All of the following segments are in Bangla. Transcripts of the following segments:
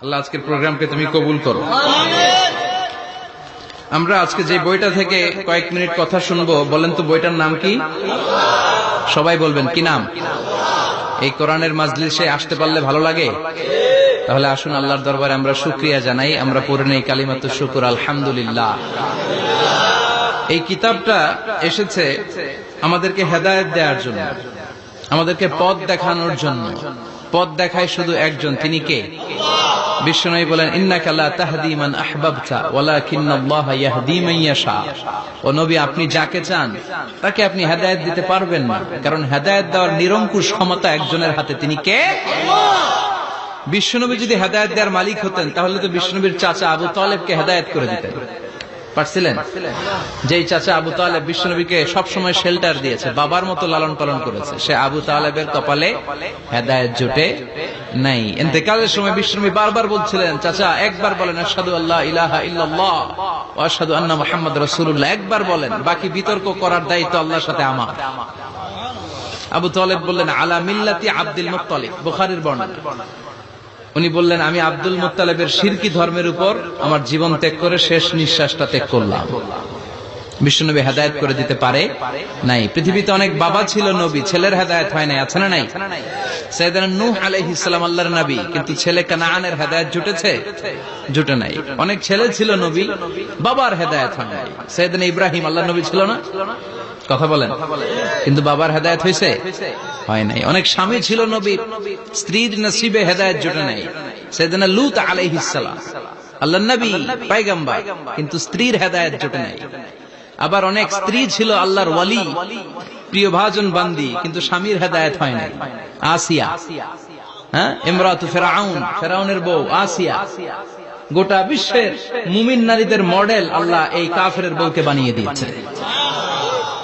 আল্লাহ আজকের প্রোগ্রামকে তুমি কবুল করো। আমরা আজকে যে বইটা থেকে কয়েক মিনিট কথা শুনবো, বলেন তো বইটার নাম কি? সবাই বলবেন কি নাম? এই কোরআনের মাজলিসে আসতে পারলে ভালো লাগে? তাহলে আসুন আল্লাহর দরবারে আমরা শুকরিয়া জানাই। আমরা পড়ে নেই কালিমাতুশ শুকর, আলহামদুলিল্লাহ। এই কিতাবটা এসেছে আমাদেরকে হেদায়েত দেওয়ার জন্য, আমাদেরকে পথ দেখানোর জন্য। পথ দেখায় শুধু একজন, তিনি কে? বিশ্বনবী বলেন, ইন্নাকা লা তাহদি মান আহবাবতা ওয়ালাকিন্নাল্লাহা ইয়াহদি মান ইয়াশা। ও নবী, আপনি যাকে চান তাকে আপনি হেদায়েত দিতে পারবেন না, কারণ হেদায়েত দেওয়ার নিরঙ্কুশ ক্ষমতা একজনের হাতে, তিনি কে? বিশ্বনবী যদি হেদায়েত দেওয়ার মালিক হতেন, তাহলে তো বিশ্বনবীর চাচা আবু তালেবকে হেদায়েত করে দিতেন। পারছিলেন? যেই চাচা আবু তালেব বিশ্বনবীকে সবসময় শেল্টার দিয়েছে, বাবার মতো লালন পালন করেছে, সে আবু তালেবের কপালে হেদায়েত জুটে নাই। ইন্তেকালের সময় বিশ্বনবী বারবার বলছিলেন, চাচা একবার বলেন আশহাদু আল্লা ইলাহা ইল্লাল্লাহ ওয়া আশহাদু আন্না মুহাম্মাদুর রাসূলুল্লাহ, একবার বলেন, বাকি বিতর্ক করার দায়িত্ব আল্লাহর সাথে আমার। আবু তালেব বললেন, আলা মিল্লাতি আব্দুল মুত্তালিব, বুখারীর বর্ণনা। উনি বললেন, আমি আব্দুল মুত্তালিবের শিরকি ধর্মের উপর আমার জীবন ত্যাগ করে শেষ নিঃশ্বাসটা ত্যাগ করলাম। বিশ্বনবী হেদায়েত করে দিতে পারে নাই। পৃথিবীতে অনেক বাবা ছিল নবী, ছেলের হেদায়েত হয় নাই, আছে না নাই? সাইয়েদনা নূহ আলাইহিস সালাম আল্লাহর নবী, কিন্তু ছেলে কানানের হেদায়েত জুটেছে? জুটে নাই। অনেক ছেলে ছিল নবী, বাবার হেদায়েত হয় নাই। সাইয়েদনা ইব্রাহিম আল্লাহর নবী ছিল না? কথা বলেন। কিন্তু বাবার হেদায়েত হয়েছে? হয় নাই। অনেক স্বামী ছিল নবী, স্ত্রীর নসিবে হেদায়েত জুটে নাই। সাইয়েদনা লূত আলাইহিস সালাম আল্লাহর নবী, পয়গম্বর, কিন্তু স্ত্রীর হেদায়েত জুটে নাই। আবার অনেক স্ত্রী ছিল আল্লাহর ওয়ালি, প্রিয় ভাজন বান্দি, কিন্তু স্বামীর হেদায়েত হয় নাই। আসিয়া, ইমরাতু ফিরআউন, ফিরআউনের বউ আসিয়া। গোটা বিশ্বের মুমিন নারীদের মডেল আল্লাহ এই কাফেরের বউকে বানিয়ে দিয়েছে।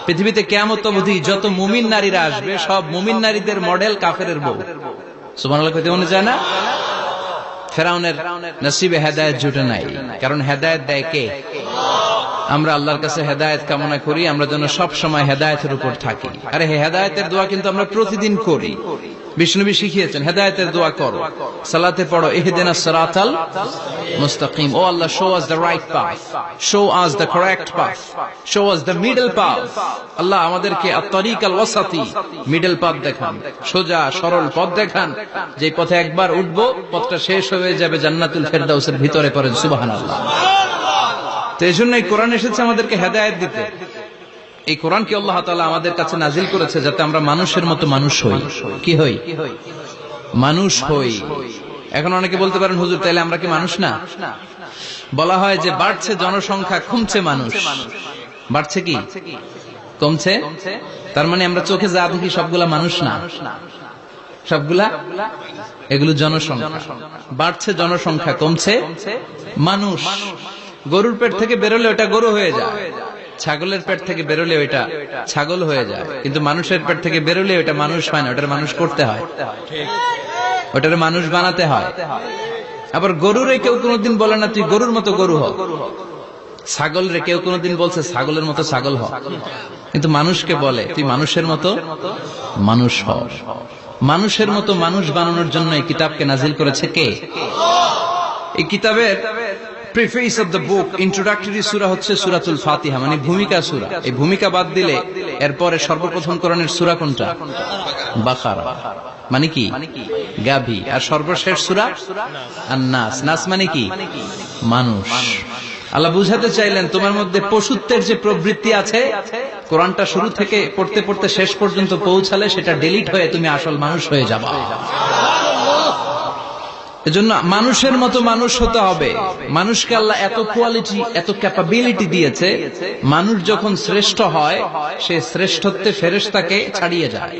পৃথিবীতে কিয়ামত অবধি যত মুমিন নারীরা আসবে, সব মুমিন নারীদের মডেল কাফেরের বউ। সুবহানাল্লাহ কইতে মনে যায় না? ফিরআউনের নসিবে হেদায়েত জুটে নাই, কারণ হেদায়েত দেয় কে? আমরা আল্লাহর কাছে হেদায়েত কামনা করি, আমরা যেন সব সময় হেদায়েতের উপর থাকি। আরে হেদায়েতের দোয়া কিন্তু আমরা প্রতিদিন করি। বিষ্ণুবী শিখিয়েছেন, হেদায়েতের দোয়া করো, সালাতে পড়ো, ইহদিনাস সিরাতাল মুস্তাকিম। ও আল্লাহ, show us the right path, show us the correct path, show us the middle path. আল্লাহ আমাদেরকে আত-তারিকাল ওয়াসাতি, মিডল পাথ দেখান, সোজা সরল পথ দেখান, যে পথে একবার উঠবো পথটা শেষ হয়ে যাবে জান্নাতুল ফেরদাউসের ভিতরে। পড়েন সুবহানাল্লাহ। তো এই জন্যই কোরআন এসেছে আমাদেরকে হেদায়েত দিতে। এই কোরআনকে আল্লাহ তাআলা আমাদের কাছে নাজিল করেছে যাতে আমরা মানুষের মতো মানুষ হই। কি হই? মানুষ হই। এখন অনেকে বলতে পারেন, হুজুর তাইলে আমরা কি মানুষ না? বলা হয় যে বাড়ছে জনসংখ্যা, কমছে মানুষ। বাড়ছে কি কমছে? তার মানে আমরা চোখে যা দেখি সবগুলা মানুষ না, সবগুলা এগুলো জনসংখ্যা। বাড়ছে জনসংখ্যা, কমছে মানুষ। গরুর পেট থেকে বেরোলে ওটা গরু হয়ে যায়, ছাগলের পেট থেকে বেরোলে ওইটা ছাগল হয়ে যায়, কিন্তু মানুষের পেট থেকে বেরোলে ওটা মানুষ হয় না, ওটার মানুষ করতে হয়, ওটার মানুষ বানাতে হয়। আবার গরুরে কেউ কোনোদিন বলে না তুই গরুর মতো গরু হ, ছাগল রে কেউ কোনোদিন বলছে ছাগলের মতো ছাগল হ, কিন্তু মানুষকে বলে তুই মানুষের মতো মানুষ হ। মানুষের মতো মানুষ বানানোর জন্য এই কিতাবকে নাজিল করেছে কে? এই কিতাবের preface of the book, introductory সূরা হচ্ছে সূরাতুল ফাতিহা, মানে ভূমিকা সূরা। এই ভূমিকা বাদ দিলে এরপরে সর্বপ্রথম কোরআনের সূরা কোনটা? বাকারা, মানে কি? গাভী। আর সর্বশেষ সূরা আন-নাস। নাস মানে কি? মানুষ। আল্লাহ বুঝাতে চাইলেন তোমার মধ্যে পশুত্বের যে প্রবৃত্তি আছে, কোরআনটা শুরু থেকে পড়তে পড়তে শেষ পর্যন্ত পৌঁছালে সেটা ডিলিট হয়ে তুমি আসল মানুষ হয়ে যাবা। এজন্য মানুষের মতো মানুষ হতে হবে। মানুষকে আল্লাহ এত কোয়ালিটি, এত ক্যাপাবিলিটি দিয়েছে, মানুষ যখন শ্রেষ্ঠ হয় সে শ্রেষ্ঠত্বে ফেরেশতাকে ছাড়িয়ে যায়।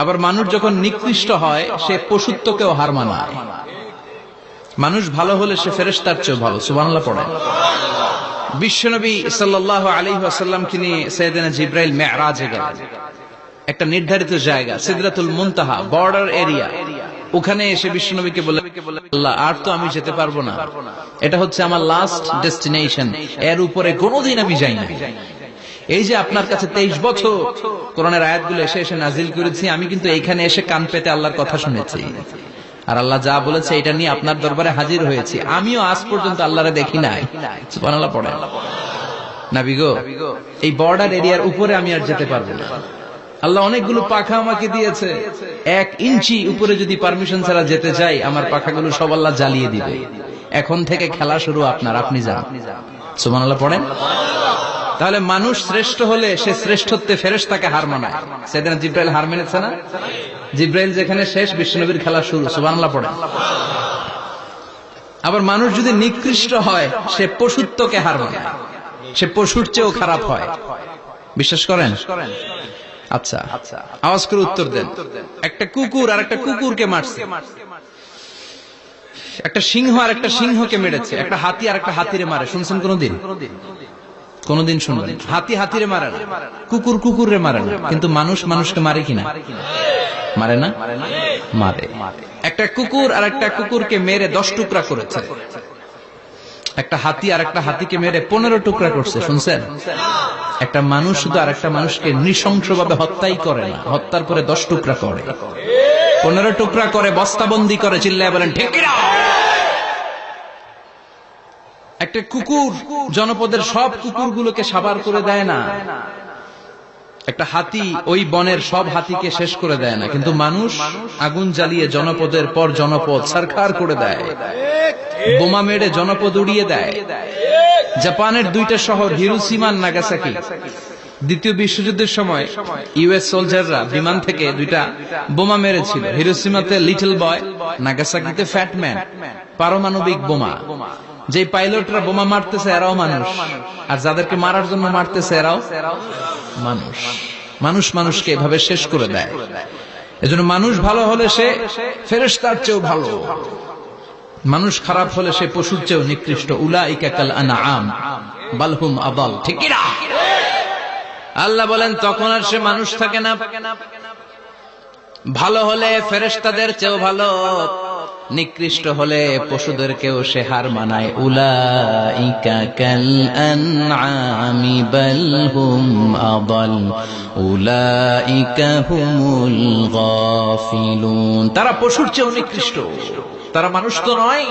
আবার মানুষ যখন নিকৃষ্ট হয় সে পশুত্বকেও হার মানায়। মানুষ ভালো হলে সে ফেরেশতার চেয়ে ভালো। সুবহানাল্লাহ পড়েন। বিশ্বনবী সাল্লাল্লাহু আলাইহি ওয়াসাল্লামকে নিয়ে সাইয়েদনা জিবরাইল মিরাজে গেলেন। একটা নির্ধারিত জায়গা, সিদরাতুল মুনতাহা, বর্ডার এরিয়া। ওখানে এসে বিশ্বনবীকে বলে, আল্লাহ আর তো আমি যেতে পারবো না, এটা হচ্ছে আমার লাস্ট ডেস্টিনেশন, এর উপরে কোনোদিন আমি যাই না। এই যে আপনার কাছে 23 বছর কোরআনের আয়াতগুলো এসে এসে নাজিল করেছি, আমি কিন্তু এইখানে এসে কান পেতে আল্লাহর কথা শুনেছি। আর আল্লাহ যা বলেছে এটা নিয়ে আপনার দরবারে হাজির হয়েছি, আমিও আজ পর্যন্ত আল্লাহরে দেখি নাই। সুবহানাল্লাহ পড়ে। নবী গো, এই বর্ডার এরিয়ার উপরে আমি আর যেতে পারবো না। আল্লাহ অনেকগুলো পাখা আমাকে দিয়েছে, 1 ইঞ্চি উপরে যদি পারমিশন ছাড়া যেতে চাই, আমার পাখাগুলো সব আল্লাহ জ্বালিয়ে দিবে। এখন থেকে খেলা শুরু আপনার, আপনি যান। সুবহানাল্লাহ পড়েন। তাহলে মানুষ শ্রেষ্ঠ হলে সে শ্রেষ্ঠত্বে ফেরেশতাকে হার মানায়। সেদিন জিব্রাইল হার মেনেছে না? জিব্রাইল যেখানে শেষ, বিশ্বনবীর খেলা শুরু। সুবহানাল্লাহ পড়েন। আবার মানুষ যদি নিকৃষ্ট হয়, সে পশুত্বকে হার মানায়, সে পশুর চেয়েও খারাপ হয়। বিশ্বাস করেন? আচ্ছা, আওয়াজ করে উত্তর দেন। একটা কুকুর আর একটা কুকুরকে মারছে, একটা সিংহ আর একটা সিংহকে মেরেছে, একটা হাতি আর একটা হাতিরে মারে। শুনছেন কোনদিন? কোনদিন শুনবেন? হাতি হাতিরে মারে না, কুকুর কুকুরে মারে না, কিন্তু মানুষ মানুষকে মারে কিনা? মারে না? মারে। একটা কুকুর আর একটা কুকুরকে মেরে 10 টুকরা করেছে, একটা হাতি আর একটা হাতিকে মেরে 15 টুকরা করছে। শুনছেন? একটা মানুষ শুধু আর একটা মানুষকে নৃশংসভাবে হত্যাই করে না, হত্যার পরে 10 টুকরা করে, 15 টুকরা করে, বস্তাবন্দি করে। চিল্লায় বলেন ঠিক কিনা? একটা কুকুর জনপদের সব কুকুরগুলোকে সাবার করে দেয় না, একটা হাতি ওই বনের সব হাতিকে শেষ করে দেয় না, কিন্তু মানুষ আগুন জ্বালিয়ে জনপদের পর জনপদ সরকার করে দেয়, বোমা মেরে জনপদ উড়িয়ে দেয়। জাপানের 2টা শহর হিরোশিমা আর নাগাসাকি, দ্বিতীয় বিশ্বযুদ্ধের সময় ইউএস সোলজাররা বিমান থেকে 2টা বোমা মেরেছিল। হিরোশিমাতে লিটল বয়, নাগাসাকিতে ফ্যাট ম্যান। পারমাণবিক বোমা। যে পাইলটরা বোমা মারতেছে এরাও মানুষ, আর যাদেরকে মারার জন্য মারতেছে এরাও মানুষ। মানুষ মানুষকে এভাবে শেষ করে দেয়। এজন্য মানুষ ভালো হলে সে ফেরেশতার চেয়েও ভালো, মানুষ খারাপ হলে সে পশুর চেয়েও নিকৃষ্ট। উলাইকা কাল আনআম বাল হুম আদাল। ঠিক কি না? আল্লাহ বলেন তখন আর সে মানুষ থাকে না। ভালো হলে ফেরেশতাদের চেয়েও ভালো, নিকৃষ্ট হলে পশুদেরকেও সে হার মানায়। উলাইকা কাল আনআমি বাল হুম আদাল উলাইকা হুমুল গাফিলুন। তারা পশুর চেয়েও নিকৃষ্ট, তারা মানুষ তো নয়,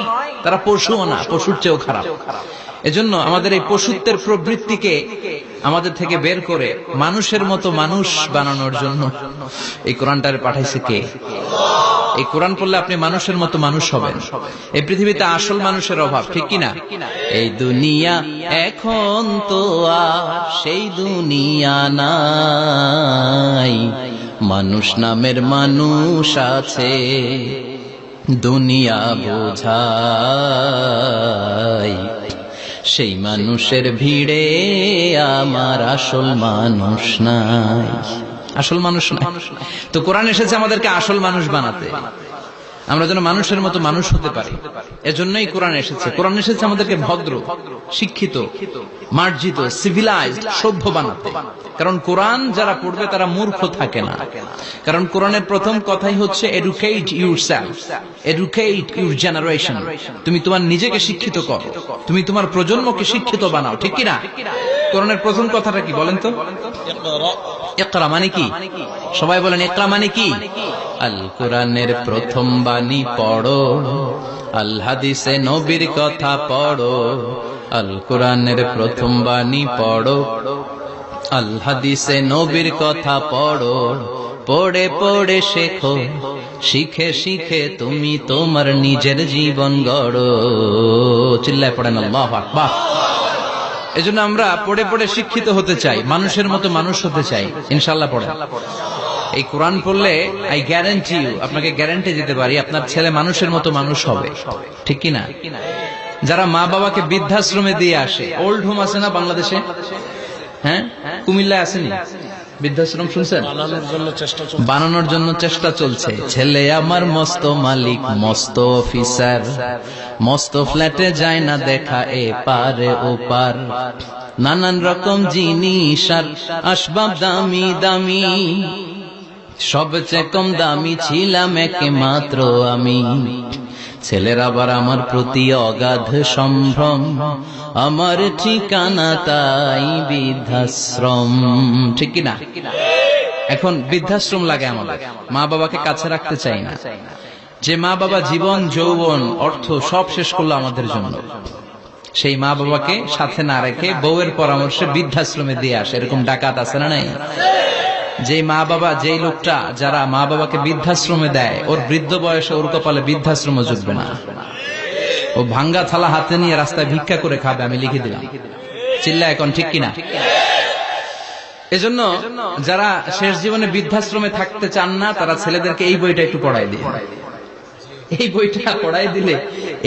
তারা পশুও না, পশুর চেয়েও খারাপ। এজন্য আমাদের এই পশুত্বের প্রবৃত্তিকে আমাদের থেকে বের করে মানুষের মতো মানুষ বানানোর জন্য এই কোরআনটারে পাঠাইছে কে? এই কোরআন পড়লে আপনি মানুষের মতো মানুষ হবেন। এই পৃথিবীতে আসল মানুষের অভাব, ঠিক কিনা? এই দুনিয়া এখন তো আর সেই দুনিয়া নাই, মানুষ নামের মানুষ আছে, দুনিয়া বোঝাই। সেই মানুষের ভিড়ে আমার আসল মানুষ নাই, আসল মানুষ নাই। তো কোরআন এসেছে আমাদেরকে আসল মানুষ বানাতে, আমরা যেন মানুষের মতো মানুষ হতে পারি। এজন্যই কোরআন এসেছে। কোরআন এসেছে আমাদেরকে ভদ্র, শিক্ষিত, মার্জিত, সিভিলাইজড, সভ্য বানাতে। কারণ কোরআন যারা পড়বে তারা মূর্খ থাকে না। কারণ কোরআনের প্রথম কথাই হচ্ছে educate yourself, educate your generation. তুমি তোমার নিজেকে শিক্ষিত করো, তুমি তোমার প্রজন্মকে শিক্ষিত বানাও। ঠিক কিনা? কোরআনের প্রথম কথাটা কি বলেন তো? ইকরা মানে কি? সবাই বলেন ইকরা মানে কি? আল কোরআনের প্রথম বাণী পড়ো, আল হাদিসে নবীর কথা পড়ো। আল কোরআনের প্রথম বাণী পড়ো, আল হাদিসে নবীর কথা পড়ো। পড়ে পড়ে শেখো, শিখে শিখে তুমি তোমার নিজের জীবন গড়ো। চিল্লায় পড়েন আল্লাহু আকবার। এজন্য আমরা পড়ে পড়ে শিক্ষিত হতে চাই, মানুষের মতো মানুষ হতে চাই। ইনশাআল্লাহ পড়েন। এই কোরআন পড়লে আই গ্যারান্টি ইউ, আপনাকে গ্যারান্টি দিতে পারি আপনার ছেলে মানুষের মতো মানুষ হবে। ঠিক কি না? যারা মা বাবাকে বৃদ্ধাশ্রমে দিয়ে আসে, ওল্ড হোম আছে না বাংলাদেশে? হ্যাঁ, কুমিল্লায় আসেনি বৃদ্ধাশ্রম? শুনছেন? বানানোর জন্য চেষ্টা চলছে। ছেলে আমার মস্ত মালিক, মস্ত অফিসার, মস্ত ফ্ল্যাটে যায় না দেখা এ পারে ও পার। নানান রকম জিনিস আর আসবাব দামি দামি, সবচেয়ে কম দামি ছিলাম একমাত্র আমি। ছেলের আবার আমার প্রতি অগাধ সম্ভ্রম, আমার ঠিকানা তাই বৃদ্ধাশ্রম। ঠিক কিনা? এখন বৃদ্ধাশ্রম লাগে আমাদের, মা বাবাকে কাছে রাখতে চাই না। যে মা বাবা জীবন যৌবন অর্থ সব শেষ করলো আমাদের জন্য, সেই মা বাবাকে সাথে না রেখে বউয়ের পরামর্শে বৃদ্ধাশ্রমে দিয়ে আসে, এরকম ডাকাত আছে না নাই? যে মা বাবা, যেই লোকটা যারা মা বাবাকে বৃদ্ধাশ্রমে দেয়, ওর বৃদ্ধ বয়সে ওর কপালে বৃদ্ধাশ্রম জুটবে না। ও ভাঙ্গা থালা হাতে নিয়ে রাস্তায় ভিক্ষা করে খাবে, আমি লিখে দিলাম। চিল্লা এখন ঠিক কিনা? এজন্য যারা শেষ জীবনে বৃদ্ধাশ্রমে থাকতে চান না, তারা ছেলেদেরকে এই বইটা একটু পড়াই দিয়ে, এই বইটা পড়াই দিলে,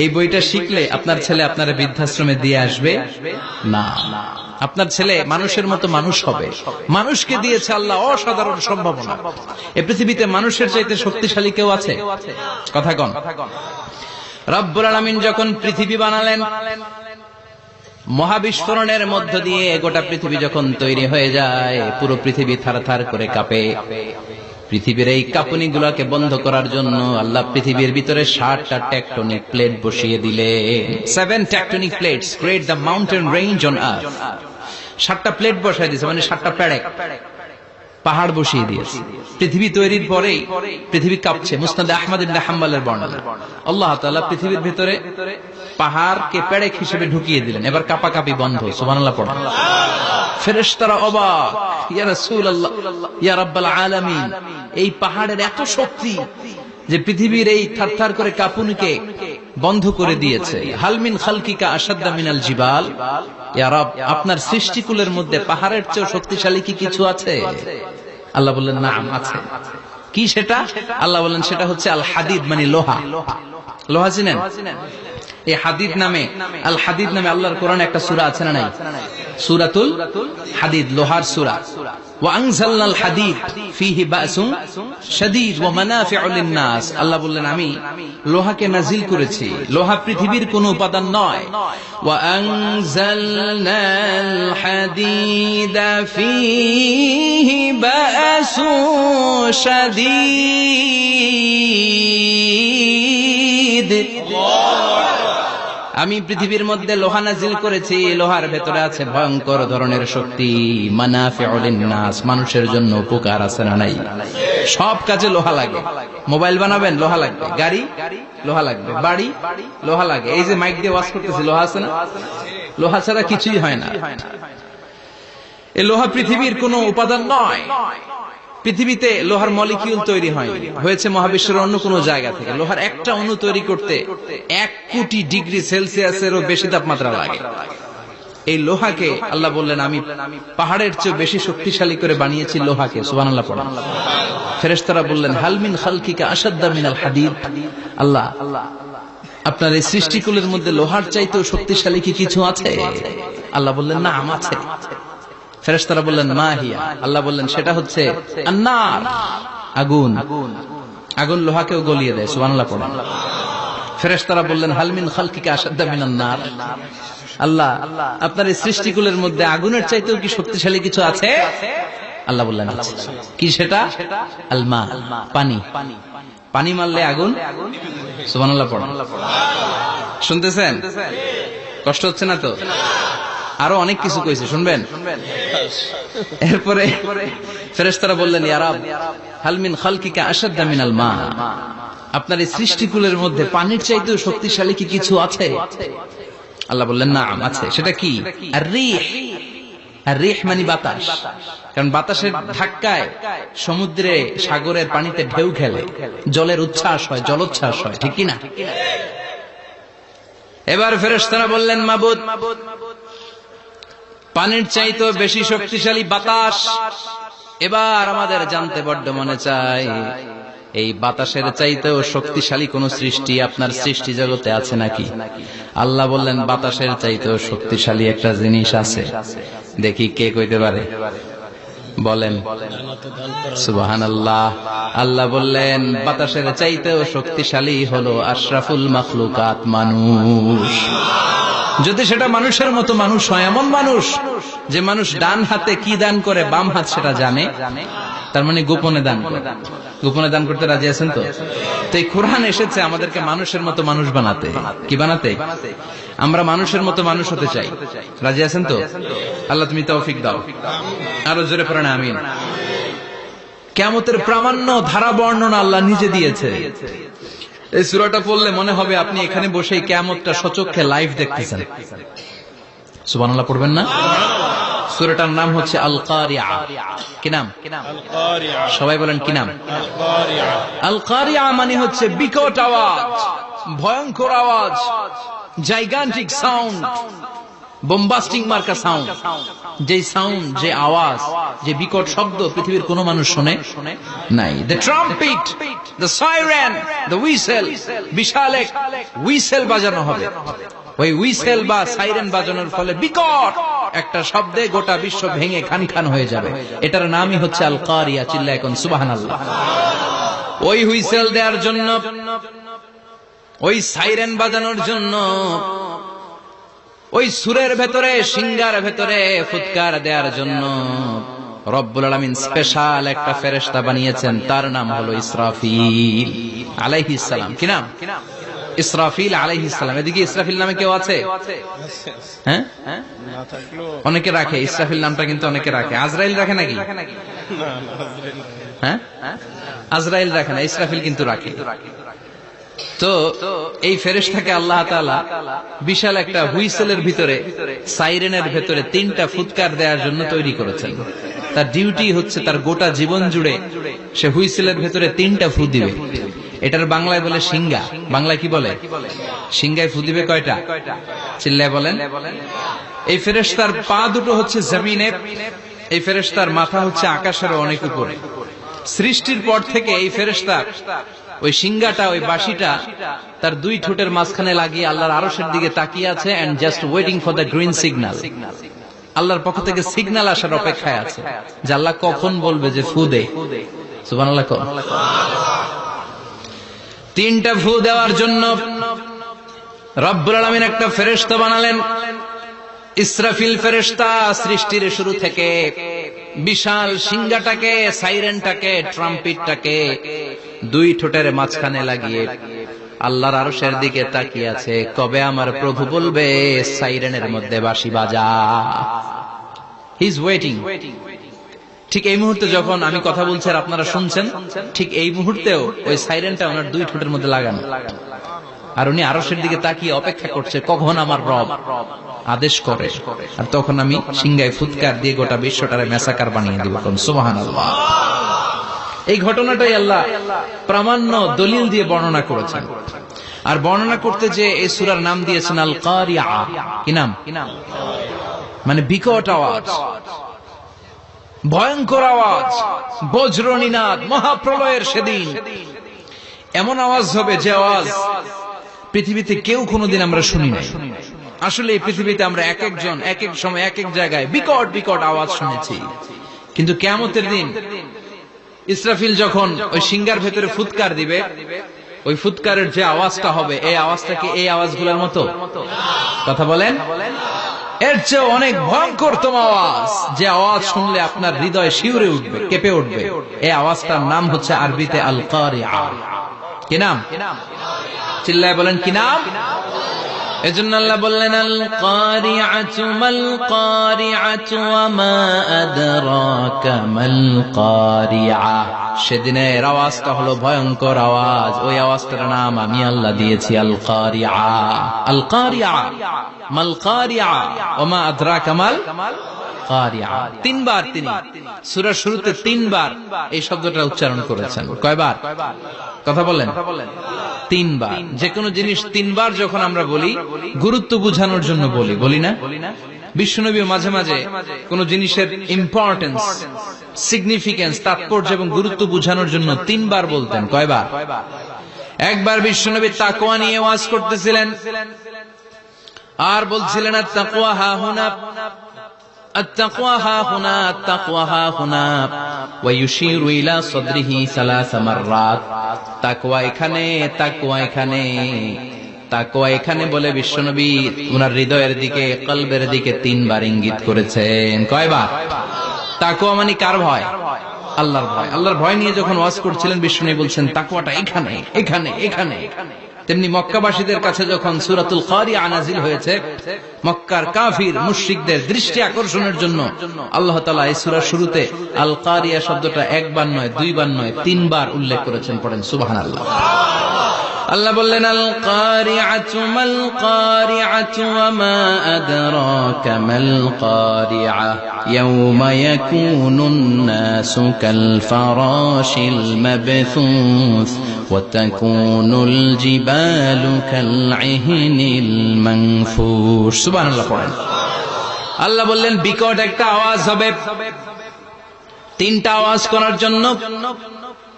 এই বইটা শিখলে আপনার ছেলে আপনার বৃদ্ধাশ্রমে দিয়ে আসবে না। আপনার ছেলে মানুষের মতো মানুষ হবে। মানুষকে দিয়েছে আল্লাহ অসাধারণ সম্ভাবনা। এই পৃথিবীতে মানুষের চাইতে শক্তিশালী কেউ আছে? কথা কন। রব্বুল আলামিন যখন পৃথিবী বানালেন, মহাবিস্ফোরণের মধ্য দিয়ে গোটা পৃথিবী যখন তৈরি হয়ে যায়, পুরো পৃথিবী থারথার করে কাঁপে। পৃথিবীর এই কাঁপুনি গুলাকে বন্ধ করার জন্য আল্লাহ পৃথিবীর ভিতরে 7টা টেকটনিক প্লেট বসিয়ে দিলেন। 7 tectonic plates create the mountain range on earth. 7টা প্লেট বসাই দিয়েছে, মানে 7টা পেরেক, পাহাড় বসিয়ে দিয়েছে। পৃথিবী তৈরির পরেই পৃথিবী কাঁপছে। মুসনাদ আহমদ ইবনে হাম্বলের বর্ণনা, আল্লাহ তাআলা পৃথিবীর ভিতরে পাহাড়কে পেরেক হিসেবে ঢুকিয়ে দিলেন। এবার কাঁপাকাঁপি বন্ধ। সুবহানাল্লাহ পড়েন। ফেরেশতারা অবাক, ইয়া রাসূলুল্লাহ, ইয়া রাব্বাল আলামিন, এই পাহাড়ের এত শক্তি যে পৃথিবীর এই থারথার করে কাঁপুনিকে বন্ধ করে দিয়েছে। হাল মিন খালকিকা আশাদ্দা মিনাল জিবাল, ইয়া রব, আপনার সৃষ্টিকুলের মধ্যে পাহাড়ের চেয়ে শক্তিশালী কি কিছু আছে? আল্লাহ বললেন নাম আছে। কি সেটা? আল্লাহ বললেন সেটা হচ্ছে আল হাদিদ, মানে লোহা। লোহা চিনেন? এই হাদিদ নামে, আল হাদিদ নামে আল্লাহর কোরআনে একটা সূরা আছে না নাই? সূরাতুল হাদিদ, লোহার সূরা। ওয়া আনজালনাল হাদিদ ফীহি বাসুন শাদীদ ওয়া মানাফিউ লিন-নাস। আল্লাহ বললেন আমি লোহাকে নাজিল করেছি। লোহা পৃথিবীর কোনো উপাদান নয়। ওয়া আনজালনাল হাদিদা ফীহি বাসুন শাদীদ। আমি পৃথিবীর মধ্যে লোহা নাজিল করেছি, লোহার ভেতরে আছে ভয়ঙ্কর ধরনের শক্তি। মানাফিউ লিন-নাস, মানুষের জন্য উপকার আছে না নাই? সব কাজে লোহা লাগে। মোবাইল বানাবেন, লোহা লাগবে। গাড়ি, লোহা লাগবে। বাড়ি, লোহা লাগে। এই যে মাইক দিয়ে ওয়াজ করতেছি, লোহা আছে না? লোহা ছাড়া কিছুই হয় না। এই লোহা পৃথিবীর কোনো উপাদান নয়। পৃথিবীতে লোহার মলিকিউল তৈরি হয়নি, হয়েছে মহাবিশ্বের অন্য কোনো জায়গা থেকে। লোহার একটা অণু তৈরি করতে 1 কোটি ডিগ্রি সেলসিয়াসেরও বেশি তাপমাত্রা লাগে। এই লোহাকে আল্লাহ বললেন আমি পাহাড়ের চেয়ে বেশি শক্তিশালী করে বানিয়েছি লোহাকে। সুবহানাল্লাহ পড়েন। ফেরেশতারা বললেন হাল মিন খালকিকা আশাদ্দা মিনাল হাদিদ। আল্লাহ, আপনার এই সৃষ্টিকুলের মধ্যে লোহার চাইতেও শক্তিশালী কি কিছু আছে? আল্লাহ বললেন না, আছে। ফেরেশতারা বললেন মা হিয়া। আল্লাহ বললেন সেটা হচ্ছে আন-নার, আগুন। আগুন লোহাকেও গলিয়ে দেয়। সুবহানাল্লাহ পড়েন। ফেরেশতারা বললেন হাল মিন খালকিকা আশাদ্দা মিনান নার। আল্লাহ, আপনার এই সৃষ্টিকুলের মধ্যে আগুনের চাইতেও কি শক্তিশালী কিছু আছে? আল্লাহ বললেন আছে। কি সেটা? আল মা, পানি। পানি মারলে আগুন। সুবহানাল্লাহ পড়েন। শুনতেছেন? কষ্ট হচ্ছে না তো? আরো অনেক কিছু কইছে, শুনবেন? এরপরে ফেরেশতারা বললেন ইয়া রাব, হাল মিন খালকিকা আশাদ্দা মিনাল মা, আপনার এই সৃষ্টিকুলের মধ্যে পানির চাইতেও শক্তিশালী কি কিছু আছে? আল্লাহ বললেন না, আছে। সেটা কি? আর-রিহ। আর-রিহ মানে বাতাস। কারণ বাতাসের ধাক্কায় সমুদ্রে, সাগরের পানিতে ঢেউ খেলে, জলের উচ্ছ্বাস হয়, জলোচ্ছ্বাস হয়, ঠিক কি না? এবার ফেরেশতারা বললেন মাবুদ, পানির চাইতেও বেশি শক্তিশালী বাতাস। এবার আমাদের জানতে বড্ড মনে চায়, এই বাতাসের চাইতেও শক্তিশালী কোন সৃষ্টি আপনার সৃষ্টি জগতে আছে নাকি? আল্লাহ বললেন বাতাসের চাইতেও শক্তিশালী একটা জিনিস আছে। দেখি কে কইতে পারে, বলেন। সুবহানাল্লাহ। আল্লাহ বললেন বাতাসের চাইতেও শক্তিশালী হলো আশরাফুল মাখলুকাত, মানুষ। যদি সেটা মানুষের মতো মানুষ হয়, এমন মানুষ যে মানুষ ডান হাতে কি দান করে বাম হাত সেটা জানে, তার মানে গোপনে দান করে। গোপনে দান করতে রাজি আছেন তো? তো এই কোরআন এসেছে আমাদেরকে মানুষের মতো মানুষ বানাতে। কি বানাতে? আমরা মানুষের মতো মানুষ হতে চাই। রাজি আছেন তো? আল্লাহ তুমি তৌফিক দাও। আরো জোরে পড়েন আমিন। কিয়ামতের প্রামাণ্য ধারা বর্ণনা আল্লাহ নিজে দিয়েছে। এই সূরাটা পড়লে মনে হবে আপনি এখানে বসেই কিয়ামতটা সচক্ষে লাইভ দেখতেছেন। সুবহানাল্লাহ পড়বেন না? সূরাটার নাম হচ্ছে আল কারিআ। কি নাম? সবাই বলেন কি নাম? আল কারিআ মানে হচ্ছে বিকট আওয়াজ, ভয়ঙ্কর আওয়াজ, জাইগান্টিক সাউন্ড, বোম্বাস্টিক মার্কা সাউন্ড। যে সাউন্ড, যে আওয়াজ, যে বিকট শব্দ পৃথিবীর কোন মানুষ শুনে নাই। The trumpet, the siren, the whistle, বিশাল এক হুইসেল বাজানো হবে। ওই হুইসেল বা সাইরেন বাজানোর ফলে বিকট একটা শব্দে গোটা বিশ্ব ভেঙে খান খান হয়ে যাবে। এটার নামই হচ্ছে আল কারিয়া। চিল্লায় এখন সুবহানাল্লাহ। ওই হুইসেল দেওয়ার জন্য, ওই সাইরেন বাজানোর জন্য, ওই সুরের ভেতরে, সিঙ্গার ভেতরে ফুৎকার দেওয়ার জন্য রব্বুল আলামিন স্পেশাল একটা ফেরেশতা বানিয়েছেন। তার নাম হলো ইসরাফিল আলাইহিস সালাম। কি নাম? ইসরাফিল আলাইহিস সালাম। এদিকে ইসরাফিল নামে কেউ আছে? হ্যাঁ, অনেকে রাখে ইসরাফিল নামটা, কিন্তু অনেকে রাখে। আজরাইল রাখে নাকি? হ্যাঁ, আজরাইল রাখে না, ইসরাফিল কিন্তু রাখে। তো এই ফেরেশতাকে আল্লাহ তাআলা বিশাল একটা হুইসেলের ভিতরে, সাইরেনের ভেতরে 3টা ফুৎকার দেওয়ার জন্য তৈরি করেছেন। তার ডিউটি হচ্ছে তার গোটা জীবন জুড়ে সে হুইসেলের ভেতরে 3টা ফু দিবে। এটার বাংলায় বলে সিঙ্গা। বাংলায় কি বলে? সিঙ্গায় ফু দিবে কয়টা? চিল্লায় বলেন। এই ফেরেশতার পা দুটো হচ্ছে জমিনে, এই ফেরেশতার মাথা হচ্ছে আকাশের অনেক উপরে। সৃষ্টির পর থেকে এই ফেরেশতা ওই সিঙ্গাটা, ওই বাঁশিটা তার 2 ঠোঁটের মাঝখানে লাগিয়ে আল্লাহর আরশের দিকে তাকিয়ে আছে, and just waiting for the green signal. আল্লাহর পক্ষ থেকে সিগন্যাল আসার অপেক্ষায় আছে যে আল্লাহ কখন বলবে যে ফু দে। সুবহানাল্লাহ। 3টা ফু দেওয়ার জন্য রব্বুল আলামিন একটা ফেরেশতা বানালেন। ইসরাফিল ফেরেশতা সৃষ্টির শুরু থেকে বিশাল সিঙ্গাটাকে, সাইরেনটাকে, ট্রাম্পিটটাকে 2 ঠোঁটের মাঝখানে লাগিয়ে আল্লাহর আরশের দিকে তাকিয়ে আছে, কবে আমার প্রভু বলবে সাইরেনের মধ্যে বাঁশি বাজা। He is waiting. ঠিক এই মুহূর্তে যখন আমি কথা বলছি আর আপনারা শুনছেন, ঠিক এই মুহূর্তেও ওই সাইরেনটা ওনার 2 ঠোঁটের মধ্যে লাগানো, আর উনি আরশের দিকে তাকিয়ে অপেক্ষা করছে কখন আমার রব আদেশ করে, আর তখন আমি সিঙ্গায় ফুৎকার দিয়ে গোটা বিশ্বটারে মেসাকার বানিয়ে দিব। সুবহানাল্লাহ। এই ঘটনাটাই আল্লাহ প্রামাণ্য দলিল দিয়ে বর্ণনা করেছেন। আর বর্ণনা করতে যে এই সূরার নাম দিয়েছেন আল কারিআ। কি নাম? মানে বিকট আওয়াজ, ভয়ঙ্কর আওয়াজ, বজ্রনিনাদ, মহাপ্রলয়ের সেদিন এমন আওয়াজ হবে যে আওয়াজ পৃথিবীতে কেউ কোনোদিন আমরা শুনি নাই। আসলে এই পৃথিবীতে আমরা এক একজন এক এক সময় এক এক জায়গায় বিকট বিকট আওয়াজ শুনেছি, কিন্তু কিয়ামতের দিন ইসরাফিল যখন ওই সিঙ্গার ভেতরে ফুৎকার দিবে, ওই ফুৎকারের যে আওয়াজটা হবে, এই আওয়াজটা কি এই আওয়াজগুলোর মতো? কথা বলেন। এর চেয়ে অনেক ভয়ঙ্করতম আওয়াজ, যে আওয়াজ শুনলে আপনার হৃদয় শিউরে উঠবে, কেঁপে উঠবে। এই আওয়াজটার নাম হচ্ছে আরবিতে আল কারিআ। কি নাম? চিল্লায় বলেন কি নাম? এজন্য আল্লাহ বললেন আল কারিআতু মাল কারিআতু ওয়া মা আদরাকা মাল কারিআ। সেদিনের আওয়াজটা হলো ভয়ঙ্কর আওয়াজ। ওই আওয়াজটার নাম আমি আল্লাহ দিয়েছি আল কারিআ। আল কারিআ মাল কারিআ ওয়া মা আদরাকা মাল কারিআ। 3 বার তিনি সূরার শুরুতে 3 বার এই শব্দটা উচ্চারণ করেছেন। কয়বার? কথা বলেন। 3 বার। যে কোনো জিনিস 3 বার যখন আমরা বলি, গুরুত্ব বোঝানোর জন্য বলি, বলি না? বিশ্বনবী মাঝে মাঝে কোন জিনিসের ইম্পর্টেন্স, সিগনিফিকেন্স, তাৎপর্য এবং গুরুত্ব বোঝানোর জন্য 3 বার বলতেন। কয়বার? একবার বিশ্বনবী তাকওয়া নিয়ে ওয়াজ করতেছিলেন আর বলছিলেন আত-তাকওয়া হা হুনা, التقوى ها هنا، التقوى ها هنا، ويشير إلى صدره 3 مرات। তাকওয়া এখানে, তাকওয়া এখানে, তাকওয়া এখানে বলে বিশ্বনবী ওনার হৃদয়ের দিকে, কলবের দিকে 3 বার ইঙ্গিত করেছেন। কয়বার? তাকওয়া মানে কার ভয়? আল্লাহর ভয়। আল্লাহর ভয় নিয়ে যখন ওয়াজ করছিলেন বিশ্বনবী বলছেন তাকওয়াটা এখানে, এখানে, এখানে। তেমনি মক্কাবাসীদের কাছে যখন সূরাতুল কারিআ নাযিল হয়েছে, মক্কার কাফির মুশরিকদের দৃষ্টি আকর্ষণের জন্য আল্লাহ তাআলা এই সূরার শুরুতে আল কারিআ শব্দটা 1 বার নয়, 2 বার নয়, 3 বার উল্লেখ করেছেন। পড়েন সুবহানাল্লাহ। আল্লাহ বললেন আল কারিআতু মাল কারিআতু ওয়া মা আদরাকা মাল কারিআ ইয়াওমা ইয়াকুনুন নাসু কাল ফারাশিল মাবথুস ওয়া তাকুনুল জিবালু কাল ইহনিল মানফুশ। সুবহানাল্লাহ পড়েন। আল্লাহ বললেন বিকট একটা আওয়াজ হবে, তিনটা আওয়াজ করার জন্য,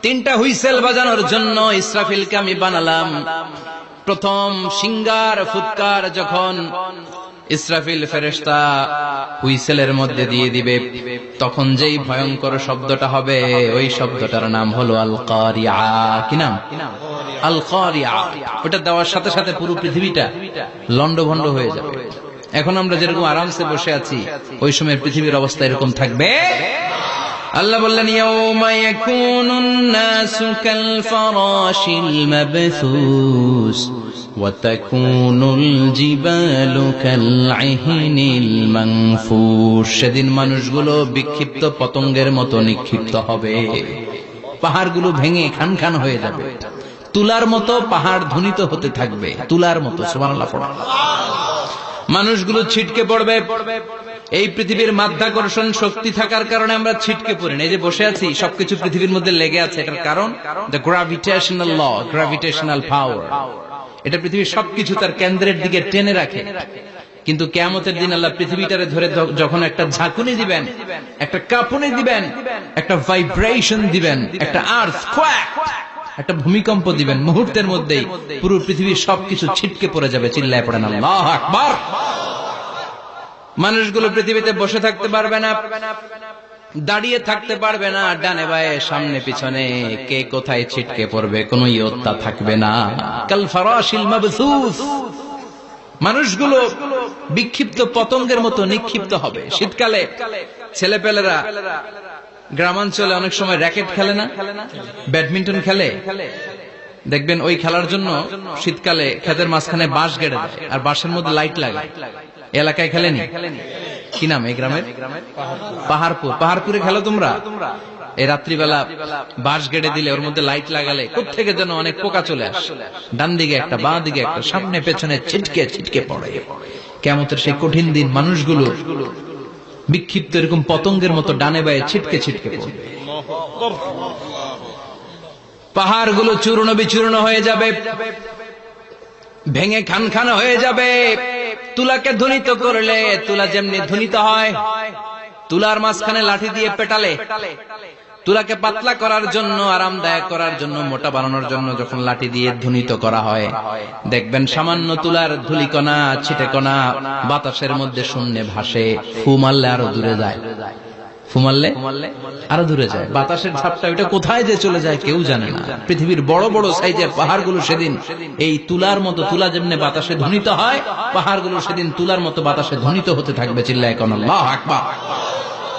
তিনটা হুইসেল বাজানোর জন্য ইসরাফিলকে আমি বানালাম। প্রথম সিঙ্গার ফুৎকার যখন ইসরাফিল ফেরেশতা হুইসেলের মধ্যে দিয়ে দিবে, তখন যেই ভয়ঙ্কর শব্দটা হবে ওই শব্দটার নাম হলো আল কারিআ। কি নাম? আল কারিআ। ওটা দেওয়ার সাথে সাথে পুরো পৃথিবীটা লন্ডভন্ড হয়ে যাবে। এখন আমরা যেরকম আরামসে বসে আছি, ওই সময় পৃথিবীর অবস্থা এরকম থাকবে। আল্লাহ বললেন ইয়াউমা ইয়াকুনুন নাসু কাল ফারাশিল মাবথুস ওয়া তাকুনুল জিবালু কাল ইহনিল মানফুশ। সেদিন মানুষগুলো বিক্ষিপ্ত পতঙ্গের মতো নিক্ষিপ্ত হবে, পাহাড়গুলো ভেঙে খান খান হয়ে যাবে, তুলার মতো পাহাড় ধ্বনিত হতে থাকবে, তুলার মতো। সুবহানাল্লাহ। মানুষগুলো ছিটকে পড়বে। এই পৃথিবীর মাধ্যাকর্ষণ শক্তি থাকার কারণে আমরা ছিটকে পড়ি না। এই যে বসে আছি, সবকিছু পৃথিবীর মধ্যে লেগে আছে, এটার কারণ দ্য গ্র্যাভিটেশনাল ল, গ্র্যাভিটেশনাল পাওয়ার। এটা পৃথিবীর সবকিছু তার কেন্দ্রের দিকে টেনে রাখে। কিন্তু কিয়ামতের দিন আল্লাহ পৃথিবীটারে ধরে যখন একটা ঝাঁকুনি দিবেন, একটা কাঁপুনি দিবেন, একটা ভাইব্রেশন দিবেন, একটা আর্থকোয়েক, একটা ভূমিকম্প দিবেন, মুহূর্তের মধ্যেই পুরো পৃথিবীর সবকিছু ছিটকে পড়ে যাবে। চিল্লায় পড়েন আল্লাহু আকবার। মানুষগুলো পৃথিবীতে বসে থাকতে পারবে না, দাঁড়িয়ে থাকতে পারবে না, ডানে বায়ে সামনে পিছনে কে কোথায় ছিটকে পড়বে কোনো ইয়ত্তা থাকবে না। কাল ফারাশিল মাবথুস। মানুষগুলো বিক্ষিপ্ত পতঙ্গের মতো নিক্ষিপ্ত হবে। শীতকালে ছেলেপেলেরা গ্রামাঞ্চলে অনেক সময় র্যাকেট খেলে না, ব্যাডমিন্টন খেলে, দেখবেন ওই খেলার জন্য শীতকালে ক্ষেতের মাঝখানে বাঁশ গেড়ে দেয় আর বাঁশের মধ্যে লাইট লাগায়। এলাকায় খেলেনি? কি নাম এই গ্রামের? পাহাড়পুর। পাহাড়পুরে খেলো তোমরা? এই রাত্রিবেলা বাঁশ গেড়ে দিলে ওর মধ্যে লাইট লাগালে কোত্থেকে যেন অনেক পোকা চলে আসে, ডান দিকে একটা, বাঁ দিকে একটা, সামনে পেছনে ছিটকে ছিটকে পড়ে। কিয়ামতের সেই কঠিন দিন মানুষগুলো বিক্ষিপ্ত এরকম পতঙ্গের মতো ডানে বায়ে ছিটকে ছিটকে পড়বে। পাহাড়গুলো চূর্ণ বিচূর্ণ হয়ে যাবে, ভেঙে খান খান হয়ে যাবে। তুলাকে ধ্বনিত করলে তুলা যেমনি ধ্বনিত হয়, তুলার মাঝখানে লাঠি দিয়ে পেটালে, তুলাকে পাতলা করার জন্য, আরামদায়ক করার জন্য, মোটা বানানোর জন্য যখন লাঠি দিয়ে ধ্বনিত করা হয়, দেখবেন সামান্য তুলার ধুলিকণা, ছিটেকণা বাতাসের মধ্যে শূন্যে ভাসে। ফু মারলে আরো দূরে যায়, ফু মারলে আরো দূরে যায়। বাতাসের ঝাপটা ওইটা কোথায় যে চলে যায় কেউ জানে না। পৃথিবীর বড় বড় সাইজের পাহাড়গুলো সেদিন এই তুলার মতো, তুলা যেমনি বাতাসে ধ্বনিত হয়, পাহাড়গুলো সেদিন তুলার মতো বাতাসে ধ্বনিত হতে থাকবে। চিল্লায় কোন আল্লাহু আকবার।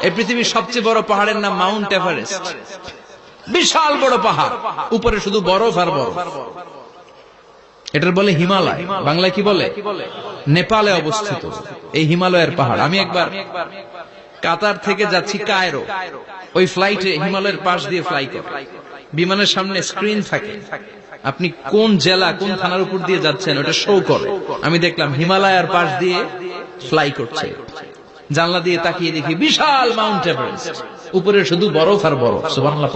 এই পৃথিবীর সবচেয়ে বড় পাহাড়ের নাম মাউন্ট এভারেস্ট। বিশাল বড় পাহাড়, উপরে শুধু বরফ আর বরফ। এটার বলে হিমালয়। বাংলায় কি বলে? নেপালে অবস্থিত এই হিমালয়ের পাহাড়। আমি একবার কাতার থেকে যাচ্ছি কায়রো, ওই ফ্লাইটে হিমালয়ের পাশ দিয়ে ফ্লাই করে, বিমানের সামনে স্ক্রিন থাকে, আপনি কোন জেলা কোন থানার উপর দিয়ে যাচ্ছেন ওটা শো করে। আমি দেখলাম হিমালয়ের পাশ দিয়ে ফ্লাই করছে। জানলা দিয়ে তাকিয়ে দেখি বিশাল মাউন্ট এভারেস্ট, উপরে শুধু বরফ আর বরফ। সুবহানাল্লাহ।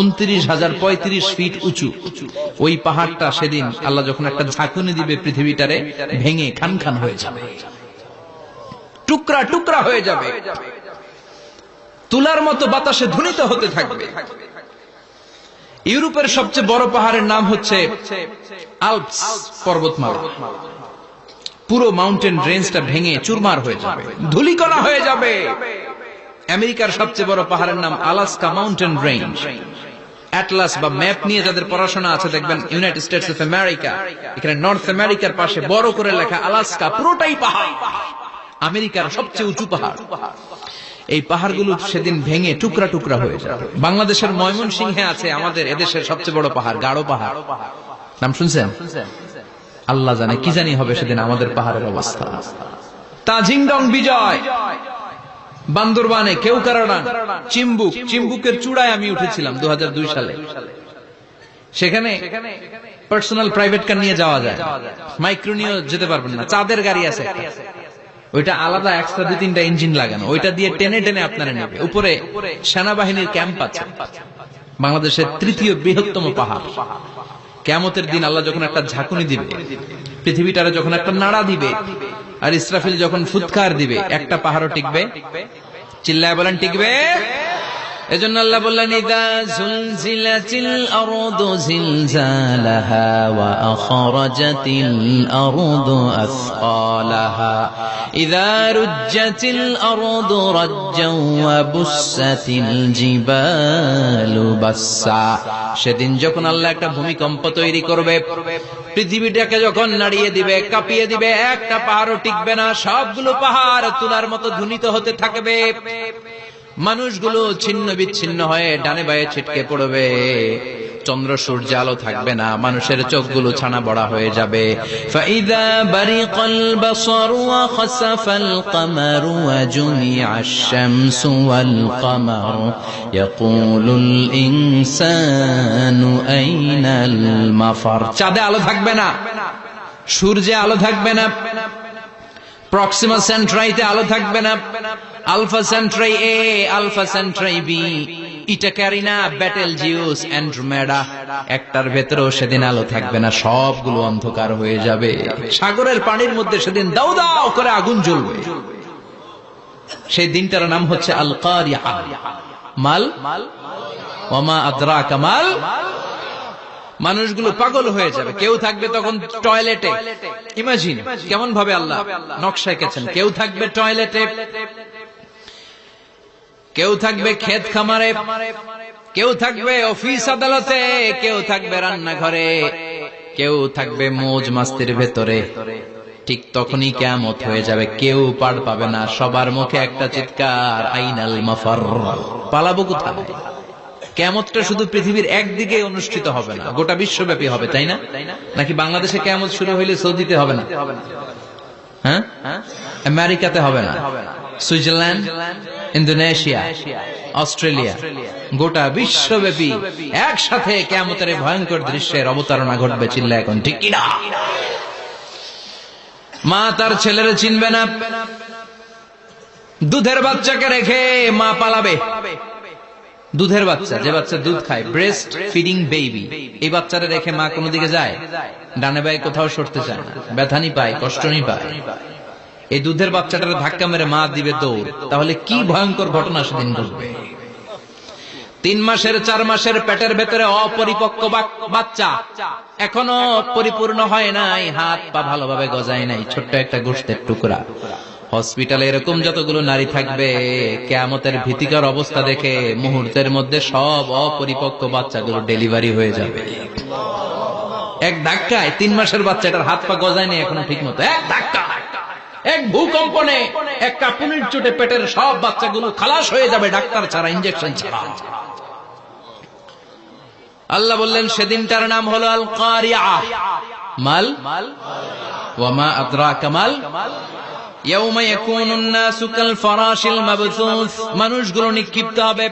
29,035 ফিট উঁচু ওই পাহাড়টা সেদিন আল্লাহ যখন একটা ঝাঁকুনি দিবে, পৃথিবীটারে ভেঙে খান খান হয়ে যাবে, টুকরা টুকরা হয়ে যাবে, তুলার মতো বাতাসে ধ্বনিত হতে থাকবে। ইউরোপের সবচেয়ে বড় পাহাড়ের নাম হচ্ছে আল্পস পর্বতমালা। পুরো মাউন্টেন রেঞ্জটা ভেঙে চুরমার হয়ে যাবে, ধূলিকণা হয়ে যাবে। আমেরিকার সবচেয়ে বড় পাহাড়ের নাম আলাস্কা মাউন্টেন রেঞ্জ। অ্যাটলাস বা ম্যাপ নিয়ে যাদের পড়াশোনা আছে দেখবেন ইউনাইটেড স্টেটস অফ আমেরিকা, এখানে নর্থ আমেরিকার পাশে বড় করে লেখা আলাস্কা, পুরোটাই পাহাড়, আমেরিকার সবচেয়ে উঁচু পাহাড়। এই পাহাড়গুলো সেদিন ভেঙে টুকরা টুকরা হয়ে যাবে। বাংলাদেশের ময়মনসিংহে আছে আমাদের এদেশের সবচেয়ে বড় পাহাড়, গাঢ় পাহাড়। নাম শুনছেন? আল্লাহ জানে কি জানি হবে সেদিন আমাদের পাহাড়ের অবস্থা। তাজিংডং বিজয়, বান্দরবানে কেওক্রাডাং, চিম্বুক, চিম্বুকের চূড়ায় আমি উঠেছিলাম 2002 সালে। সেখানে পার্সোনাল প্রাইভেট কার নিয়ে যাওয়া যায়, মাইক্রো নিয়েও যেতে পারবেন না। চাঁদের গাড়ি আছে, ওইটা আলাদা এক্সট্রা 2-3টা ইঞ্জিন লাগানো, ওইটা দিয়ে টেনে টেনে আপনারা নেবে। উপরে সেনাবাহিনীর ক্যাম্প আছে, বাংলাদেশের 3য় বৃহত্তম পাহাড়। কিয়ামতের দিন আল্লাহ যখন একটা ঝাঁকুনি দিবে, পৃথিবীটারে যখন একটা নাড়া দিবে, আর ইসরাফিল যখন ফুৎকার দিবে, একটা পাহাড়ও টিকবে? চিল্লায় বলেন টিকবে? এজন্য আল্লাহ বললেন, ইযা যুলজিলাতিল আরদু জিলজালাহা ওয়া আখরাজাতিল আরদু আসকালাহা ইযা রুজ্জাতিল আরদু রাজ্জাও ওয়া বুসাতিল জিবালু বাসসা। সেদিন যখন আল্লাহ একটা ভূমিকম্প তৈরি করবে, পৃথিবীটাকে যখন নাড়িয়ে দিবে, কাঁপিয়ে দিবে, একটা পাহাড়ও টিকবে না, সবগুলো পাহাড় তুলার মতো ধ্বনিত হতে থাকবে। মানুষগুলো ছিন্ন বিচ্ছিন্ন হয়ে ডানে বায়ে ছিটকে পড়বে, চন্দ্র সূর্য আলো থাকবে না, মানুষের চোখগুলো ছানা বড়া হয়ে যাবে। ফাইদা বারিকাল বাসারু ওয়া খাসাফাল কামারু ওয়া জুমিআশ শামসু ওয়াল কামারু ইয়াকুলুল ইনসানু আইনাল মাফার। চাঁদে আলো থাকবে না, সূর্যে আলো থাকবে না, প্রক্সিমা সেন্ট্রাইতে আলো থাকবে না, Alpha Centauri A, Alpha Centauri B, Eta Carinae, Betelgeuse, Andromeda, একটার ভেতরেও সেদিন আলো থাকবে না, সবগুলো অন্ধকার হয়ে যাবে। সাগরের পানির মধ্যে সেদিন দাউ দাউ করে আগুন জ্বলবে। সেই দিনটার নাম হচ্ছে আল কারিআ। মাল ওয়া মা আদরাকা মাল। মানুষগুলো পাগল হয়ে যাবে। কেউ থাকবে তখন টয়লেটে, ইমাজিন কেমন ভাবে আল্লাহ নকশা এঁকেছেন। কেউ থাকবে টয়লেটে, কেউ থাকবে ক্ষেত খামারে, কেউ থাকবে অফিস আদালতে, কেউ থাকবে রান্নাঘরে, কেউ থাকবে মৌজ মাস্তির ভেতরে। ঠিক তখনই কিয়ামত হয়ে যাবে, কেউ পার পাবে না, সবার মুখে একটা চিৎকার, আইনাল মাফার। পালাবো কোথায়? কিয়ামতটা শুধু পৃথিবীর একদিকে অনুষ্ঠিত হবে না, গোটা বিশ্বব্যাপী হবে, তাই না? নাকি বাংলাদেশে কিয়ামত শুরু হইলে সৌদিতে হবে না? হ্যাঁ, আমেরিকাতে হবে না, সুইজারল্যান্ড, ইন্দোনেশিয়া, অস্ট্রেলিয়া, গোটা বিশ্বব্যাপী একসাথে কিয়ামতের ভয়ঙ্কর দৃশ্যের অবতারণা ঘটবে। চিল্লা এখন ঠিক কিনা? মা তার ছেলেরে চিনবে না, দুধের বাচ্চাকে রেখে মা পালাবে। দুধের বাচ্চা, যে বাচ্চা দুধ খায়, ব্রেস্ট ফিডিং বেবি, এই বাচ্চারা রেখে মা কোনো দিকে যায়? ডানে বায়ে কোথাও সরতে চায় না, ব্যথানি পায়, কষ্টনি পায়। এই দুধের বাচ্চাটার ধাক্কা মেরে মা দিবে দৌড়। তাহলে কি ভয়ঙ্কর ঘটনা সেদিন ঘটবে। 3 মাসের 4 মাসের পেটের ভেতরে অপরিপক্ক বাচ্চা, এখনো পরিপূর্ণ হয় নাই, হাত পা ভালোভাবে গজায় নাই, ছোট্ট একটা গোশতের টুকরা। হসপিটালে এরকম যতগুলো নারী থাকবে, কিয়ামতের ভীতিকর অবস্থা দেখে মুহূর্তের মধ্যে সব অপরিপক্ক বাচ্চাগুলো ডেলিভারি হয়ে যাবে। এক ধাক্কায় 3 মাসের বাচ্চাটার হাত পা গজায় নেই এখনো ঠিক মতো, এক ধাক্কা, এক ভূকম্পনে, এক কাঁপুনির চোটে পেটের সব বাচ্চাগুলো খালাস হয়ে যাবে, ডাক্তার ছাড়া, ইনজেকশন ছাড়া। আল্লাহ বললেন সেদিনটার নাম হলো আল কারিআ। মাল ওয়া মা আদরাকা মাল। ইয়াউমা ইয়াকুনুন নাসু কাল ফারাশিল মাবথুস, মানুষগুলো নিক্ষিপ্ত হবে।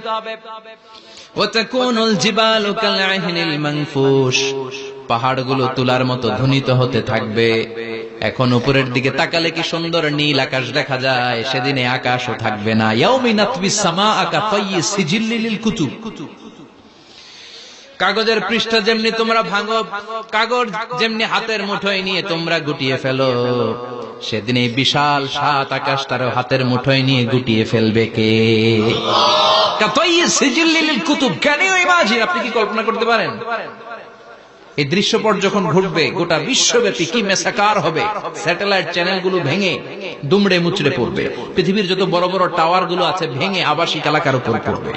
ওয়া তাকুনুল জিবালু কাল আহিনিল মানফুশ, পাহাড়গুলো তুলার মতো ধ্বনিত হতে থাকবে। এখন উপরের দিকে তাকালে কি সুন্দর নীল আকাশ দেখা যায়, সেদিনে আকাশও থাকবে না। ইয়াউমিন নাতবিস সামাআ কাতায়্যি সিজিল্লি লিল কুতুব, কাগজের পৃষ্ঠা যেমনি তোমরা ভাঙো, কাগজ যেমনি হাতের মুঠোয় নিয়ে তোমরা গুটিয়ে ফেলো, সেদিন এই বিশাল 7 আকাশটারও হাতের মুঠোয় নিয়ে গুটিয়ে ফেলবে কে? কাতায়্যি সিজিল্লি লিল কুতুব। Can you imagine? আপনি কি কল্পনা করতে পারেন? এই দৃশ্যপট যখন ঘটবে, গোটা বিশ্বব্যাপী কি মেসাকার হবে। স্যাটেলাইট চ্যানেলগুলো ভেঙে দুমড়ে মুচড়ে পড়বে, পৃথিবীর যত বড় বড় টাওয়ার গুলো আছে ভেঙে আবাসিক এলাকার উপর পড়বে,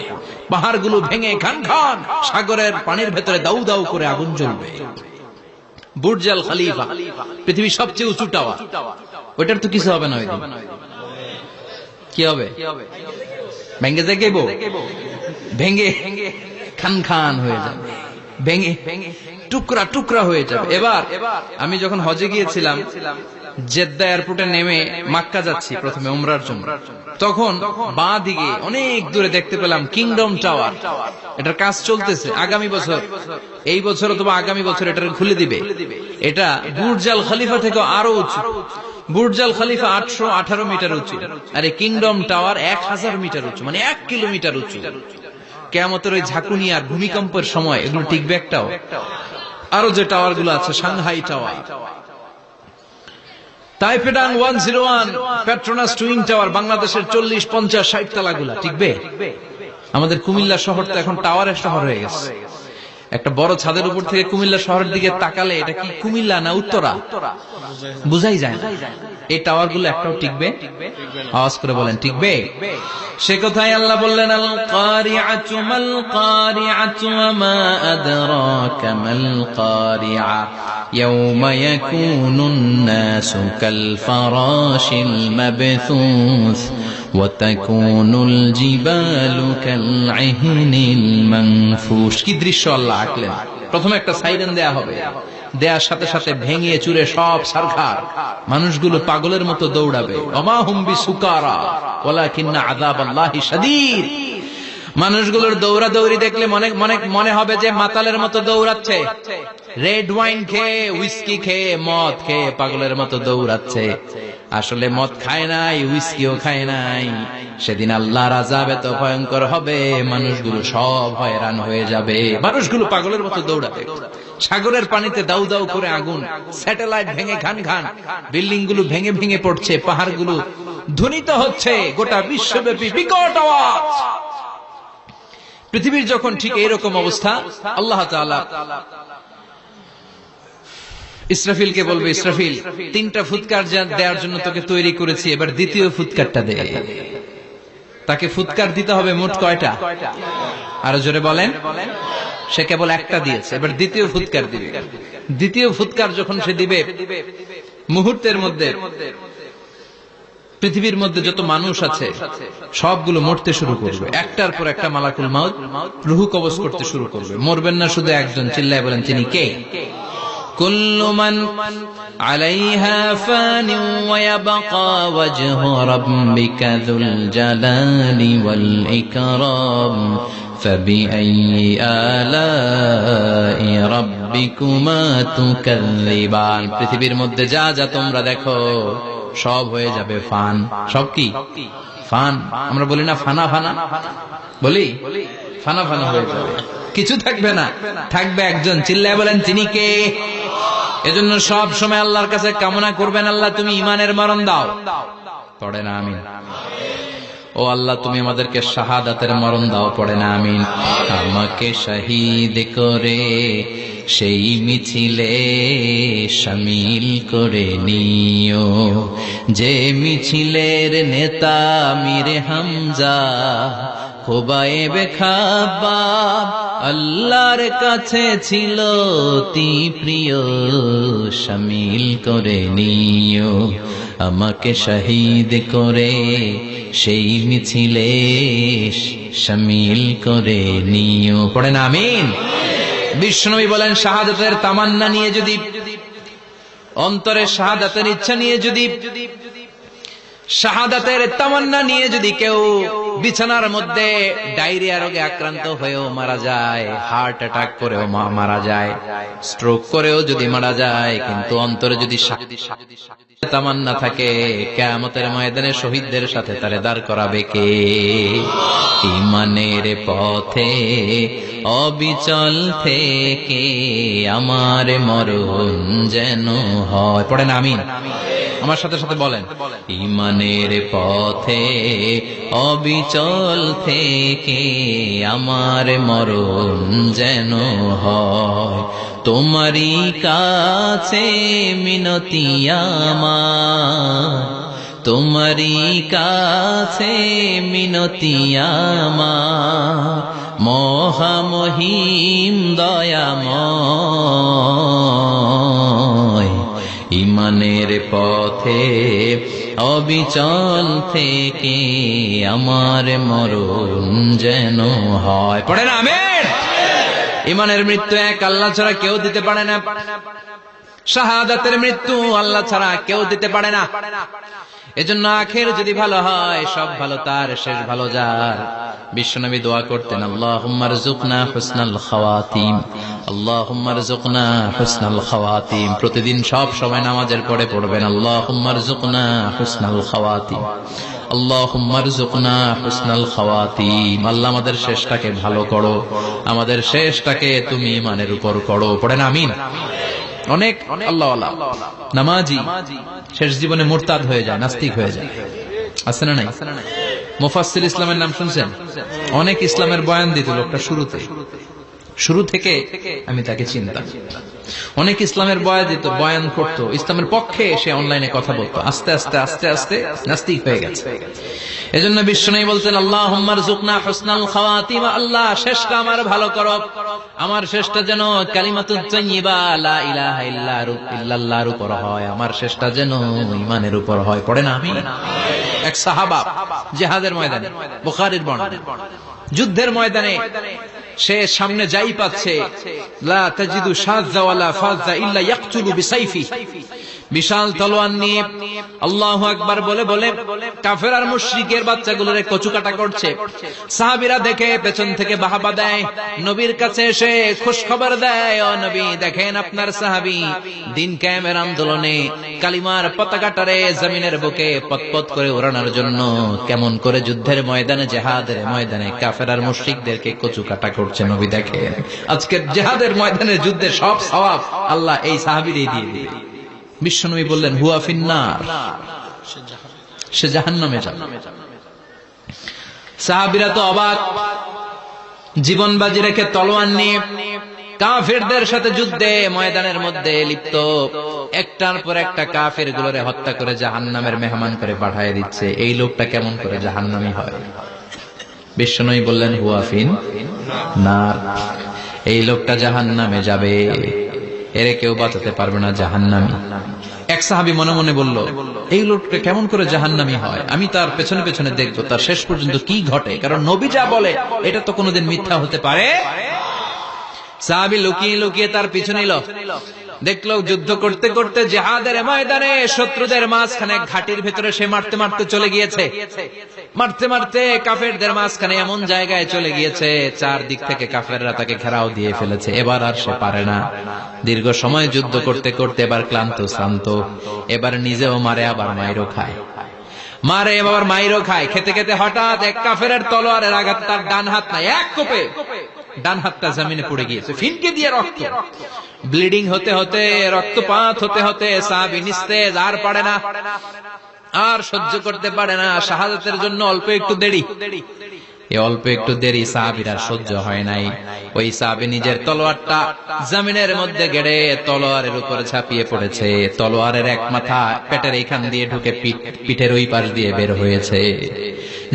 পাহাড়গুলো ভেঙে খান খান সাগরের পানির ভেতরে দাউ দাউ করে আগুন জ্বলবে। বুর্জ আল খলিফা, পৃথিবীর সবচেয়ে উঁচু টাওয়ার, ওইটার তো কিছু হবে না। ওই কি হবে? ভেঙে যাইব, ভেঙে খান খান হয়ে যাবে। ভেঙে টুকরা টুকরা হয়ে যাবে। এবার আমি যখন হজে গিয়েছিলাম, জেদ্দা এয়ারপোর্টে নেমে মক্কা যাচ্ছি প্রথমে উমরার জন্য, তখন বাঁ দিকে অনেক দূরে দেখতে পেলাম কিংডম টাওয়ার। এটার কাজ চলতেছে। আগামী বছর, এই বছর অথবা আগামী বছর এটা খুলে দিবে। এটা বুর্জ আল খলিফা থেকে আরো উঁচু। বুর্জ আল খলিফা 818 মিটার উঁচু, আর এই কিংডম টাওয়ার 1000 মিটার উঁচু, মানে 1 কিলোমিটার উঁচু। কিয়ামতের ওই ঝাঁকুনি আর ভূমিকম্পের সময় এগুলো টিকবে একটাও? আরো যে টাওয়ার গুলো আছে, সাংহাই টাওয়ার, তাইপেডাং 101, পেট্রোনাস টুইন টাওয়ার, বাংলাদেশের 40, 50, 60 তালাগুলা টিকবে? আমাদের কুমিল্লা শহর তো এখন টাওয়ারের শহর হয়ে গেছে। একটা বড় ছাদের উপর থেকে কুমিল্লা শহরের দিকে তাকালে এটা কি কুমিল্লা না উত্তরা বুঝাই যায় না। এই টাওয়ার গুলো একটাও টিকবে? আওয়াজ করে বলেন, টিকবে? সে কথাই আল্লাহ বললেন, আল কারিআতু মাল কারিআতু ওয়া মা আদরাকা মাল কারিআ ইয়াওমা ইয়াকুনুন নাসু কাল ফারাশিল মাবথুস ওয়া তাকুনুল জিবালু কাল ইহনিল মানফুশ। কি দৃশ্য আল্লাহ আঁকলেন। প্রথমে একটা সাইরেন দেয়া হবে, দেয়ার সাথে সাথে ভেঙে চুরে সব সারখার, মানুষগুলো পাগলের মতো দৌড়াবে। ওমা হুম বিসুকারা ওয়ালাকিন্না আযাবাল্লাহি শাদীদ। মানুষগুলোর দৌড়াদৌড়ি দেখলে মনে হবে যে মাতালের মতো দৌড়াচ্ছে, রেড ওয়াইন খেয়ে, হুইস্কি খেয়ে, মদ খেয়ে পাগলের মতো দৌড়াচ্ছে। আসলে মদ খায় নাই, হুইস্কিও খায় নাই। সেদিন আল্লাহর আযাব এত ভয়ঙ্কর হবে, মানুষগুলো সব হয়রান হয়ে যাবে। মানুষগুলো পাগলের মতো দৌড়াবে। সাগরের পানিতে দাউ দাউ করে আগুন, স্যাটেলাইট ভেঙে ঘান ঘান, বিল্ডিং গুলো ভেঙে ভেঙে পড়ছে, পাহাড়গুলো ধ্বনিত হচ্ছে, গোটা বিশ্বব্যাপী বিকট আওয়াজ। পৃথিবীর যখন ঠিক এইরকম অবস্থা, আল্লাহ তাআলা ইসরাফিলকে বলবে, ইসরাফিল 3টা ফুৎকার দেওয়ার জন্য তোকে তৈরি করেছি, এবার দ্বিতীয় ফুৎকারটা দে। তাকে ফুৎকার দিতে হবে মোট কয়টা? আরো জোরে বলেন। সে কেবল একটা দিয়েছে, এবার দ্বিতীয় ফুৎকার দিবে। দ্বিতীয় ফুৎকার যখন সে দিবে, মুহূর্তের মধ্যে পৃথিবীর মধ্যে যত মানুষ আছে সবগুলো মরতে শুরু করবে। একটার পর একটা মালাকুল মাউত রূহ কবজ করতে শুরু করবে। মরবেন না শুধু একজন, চিল্লায় বলেন তিনি কে? কুল্লু মান আলাইহা ফান ওয়া ইয়াবকা ওয়াজহু রাব্বিকা যুল জালালি ওয়াল ইকরাম ফাবিআইয়ি আলাই রাব্বিকুমা তুকাল্লিবান। পৃথিবীর মধ্যে যা যা তোমরা দেখো সব হয়ে যাবে ফান। সব কি? ফান। আমরা বলি না ফানা ফানা, বলি ফানা ফানা হয়ে যাবে, কিছু থাকবে না, থাকবে একজন। চিল্লায় বলেন তিনি কে? এজন্য সব সময় আল্লাহর কাছে কামনা করবেন, আল্লাহ তুমি ঈমানের মরণ দাও। পড়ে না আমিন? ও আল্লাহ তুমি আমাদেরকে শাহাদাতের মরণ দাও। পড়ে না আমিন? আমাকে শহীদ করে সেই মিছিলে শামিল করে নিও, যে মিছিলের নেতা মীরে হামজা খোবায়েবে খাব্বাব আল্লাহর কাছে ছিল অতি প্রিয়। শামিল করে নিও, আমাকে শহীদ করে সেই মিছিলে শামিল করে নিও। পড়ে না আমিন? বিশ্বনবী বলেন, শাহাদাতের তামান্না নিয়ে যদি, অন্তরে শাহাদাতের ইচ্ছা নিয়ে যদি, শাহাদাতের তামান্না নিয়ে যদি কেউ বিছানার মধ্যে ডায়রিয়া রোগে আক্রান্ত হয়েও মারা যায়, হার্ট অ্যাটাক করেও মারা যায়, স্ট্রোক করেও যদি মারা যায়, কিন্তু অন্তরে যদি তামান্না থাকে, কিয়ামতের ময়দানে শহীদদের সাথে তারে দাঁড় করাবে কে? ঈমানের পথে অবিচল থেকে আমার মরণ যেন হয়। পড়েন আমিন? আমার সাথে সাথে বলেন, ঈমানের পথে অবিচল থেকে আমার মরণ যেন হয়। তোমারই কাছে মিনতি আমার, তোমারই কাছে মিনতি আমার, মহামহিম দয়াময়। ঈমানের পথে অবিচল থেকে আমার মরণ যেন হয়। পড়েন আমিন? ইমানের মৃত্যু এক, আল্লাহ ছাড়া কেউ দিতে পারে না। শাহাদাতের মৃত্যু আল্লাহ ছাড়া কেউ দিতে পারে না। এজন্য আখের যদি ভালো হয়, সব ভালো তার, শেষ ভালো যার। বিশ্বনবী দোয়া করতেন, আল্লাহুম্মা রযুকনা হুসনাল খাওয়াতিম, আল্লাহুম্মা রযুকনা হুসনাল খাওয়াতিম। প্রতিদিন সব সময় নামাজের পরে পড়বেন, আল্লাহুম্মা রযুকনা হুসনাল খাওয়াতিম, আল্লাহুম্মা রযুকনা হুসনাল খাওয়াতিম। আল্লাহ আমাদের শেষটাকে ভালো করো, আমাদের শেষটাকে তুমি ঈমানের উপর করো। পড়েন আমিন। অনেক আল্লাহওয়ালা নামাজি শেষ জীবনে মুরতাদ হয়ে যায়, নাস্তিক হয়ে যায়, আছে না নাই? মুফাসসির ইসলামের নাম শুনছেন? অনেক ইসলামের বয়ান দিত লোকটা শুরু থেকে আমি তাকে চিনতাম। অনেক ইসলামের বয়ান করতো, ইসলামের পক্ষে সে অনলাইনে কথা বলতো। আস্তে আস্তে আস্তে আস্তে নাস্তিক হয়ে গেছে। এজন্য বিশ্বনবী বলতেন, আল্লাহুম্মা রযুকনা হুসনাল খাওয়াতিম, আল্লাহ শেষটা আমার ভালো করো, আমার শেষটা যেন কালিমাতুত তাইয়্যিবা লা ইলাহা ইল্লাল্লাহর উপর হয়, আমার শেষটা যেন ঈমানের উপর হয়। পড়েন আমিন। এক সাহাবা জিহাদের ময়দানে, বুখারীর বর্ণনা, যুদ্ধের ময়দানে সে সামনে যাই পাচ্ছে, লা তাজিদু শাযযা ওয়ালা ফাযযা ইল্লা ইয়াকতুলু বিসাইফি, বিশাল তলোয়ার নিয়ে আল্লাহু আকবার বলে বলে কাফের আর মুশরিকের বাচ্চাগুলোরে কচুকাটা করছে। সাহাবীরা দেখে পেছন থেকে বাহাবা দেয়, নবীর কাছে এসে খুশ খবর দেয়, ও নবী দেখেন আপনার সাহাবী দিন কায়েমের আন্দোলনে কালিমার পতাকাটারে জমিনের বুকে পতপত করে ওড়ানোর জন্য কেমন করে যুদ্ধের ময়দানে, জিহাদের ময়দানে কাফের আর মুশরিকদেরকে কচুকাটা করছে। নবী দেখেন আজকের জিহাদের ময়দানে যুদ্ধের সব সওয়াব আল্লাহ এই সাহাবীরই দিয়ে দিবে। বিশ্বনবী বললেন, হুয়া ফিন্নার, সে জাহান্নামে যাবে। সাহাবীরা তো অবাক, জীবন বাজি রেখে তলোয়ার নিয়ে কাফেরদের সাথে যুদ্ধে ময়দানের মধ্যে লিপ্ত, একটার পর একটা কাফের গুলোরে হত্যা করে জাহান্নামের মেহমান করে পাঠিয়ে দিচ্ছে। এই লোকটা কেমন করে জাহান্নামী হয়? বিশ্বনবী বললেন, হুয়া ফিন্নার, এই লোকটা জাহান্নামে যাবে, এরে কেউ বাঁচাতে পারবে না, জাহান্নামী। এক সাহাবী মনে মনে বলল, এই লোকটা কেমন করে জাহান্নামী হয়, আমি তার পেছনে পেছনে দেখবো তার শেষ পর্যন্ত কি ঘটে, কারণ নবী যা বলে এটা তো কোনোদিন মিথ্যা হতে পারে। সাহাবী লুকিয়ে লুকিয়ে তার পিছু নিল, দেখলো যুদ্ধ করতে করতে জিহাদের ময়দানে শত্রুদের মাঝখানে ঘাটির ভেতরে সে মারতে মারতে চলে গিয়েছে, মারতে মারতে কাফেরদের মাঝখানে এমন জায়গায় চলে গিয়েছে চারদিক থেকে কাফেররা তাকে ঘেরাও দিয়ে ফেলেছে। এবার আর সে পারে না, দীর্ঘ সময় যুদ্ধ করতে করতে এবার ক্লান্ত শ্রান্ত, এবার নিজেও মারে আবার মাইরও খায়, মারে এবার মাইরও খায়। খেতে খেতে হঠাৎ এক কাফেরের তলোয়ারের আঘাত তার ডান হাত নাই, এক কোপে ডান হাতটা জমিনে পড়ে গিয়েছে, ফিনকে দিয়ে রক্ত, ব্লিডিং হতে হতে, রক্তপাত হতে হতে সাহাবী নিস্তেজ, আর পারে না, আর সহ্য করতে পারে না। শাহাদাতের জন্য অল্প একটু দেরি, এই অল্প একটু দেরি সাহাবীর আর সহ্য হয় নাই। ওই সাহাবী নিজের তলোয়ারটা জমিনের মধ্যে গেড়ে তলোয়ারের উপরে ঝাঁপিয়ে পড়েছে। তলোয়ারের এক মাথা পেটের এইখান দিয়ে ঢুকে পিঠের ওই পাশ দিয়ে বের হয়েছে।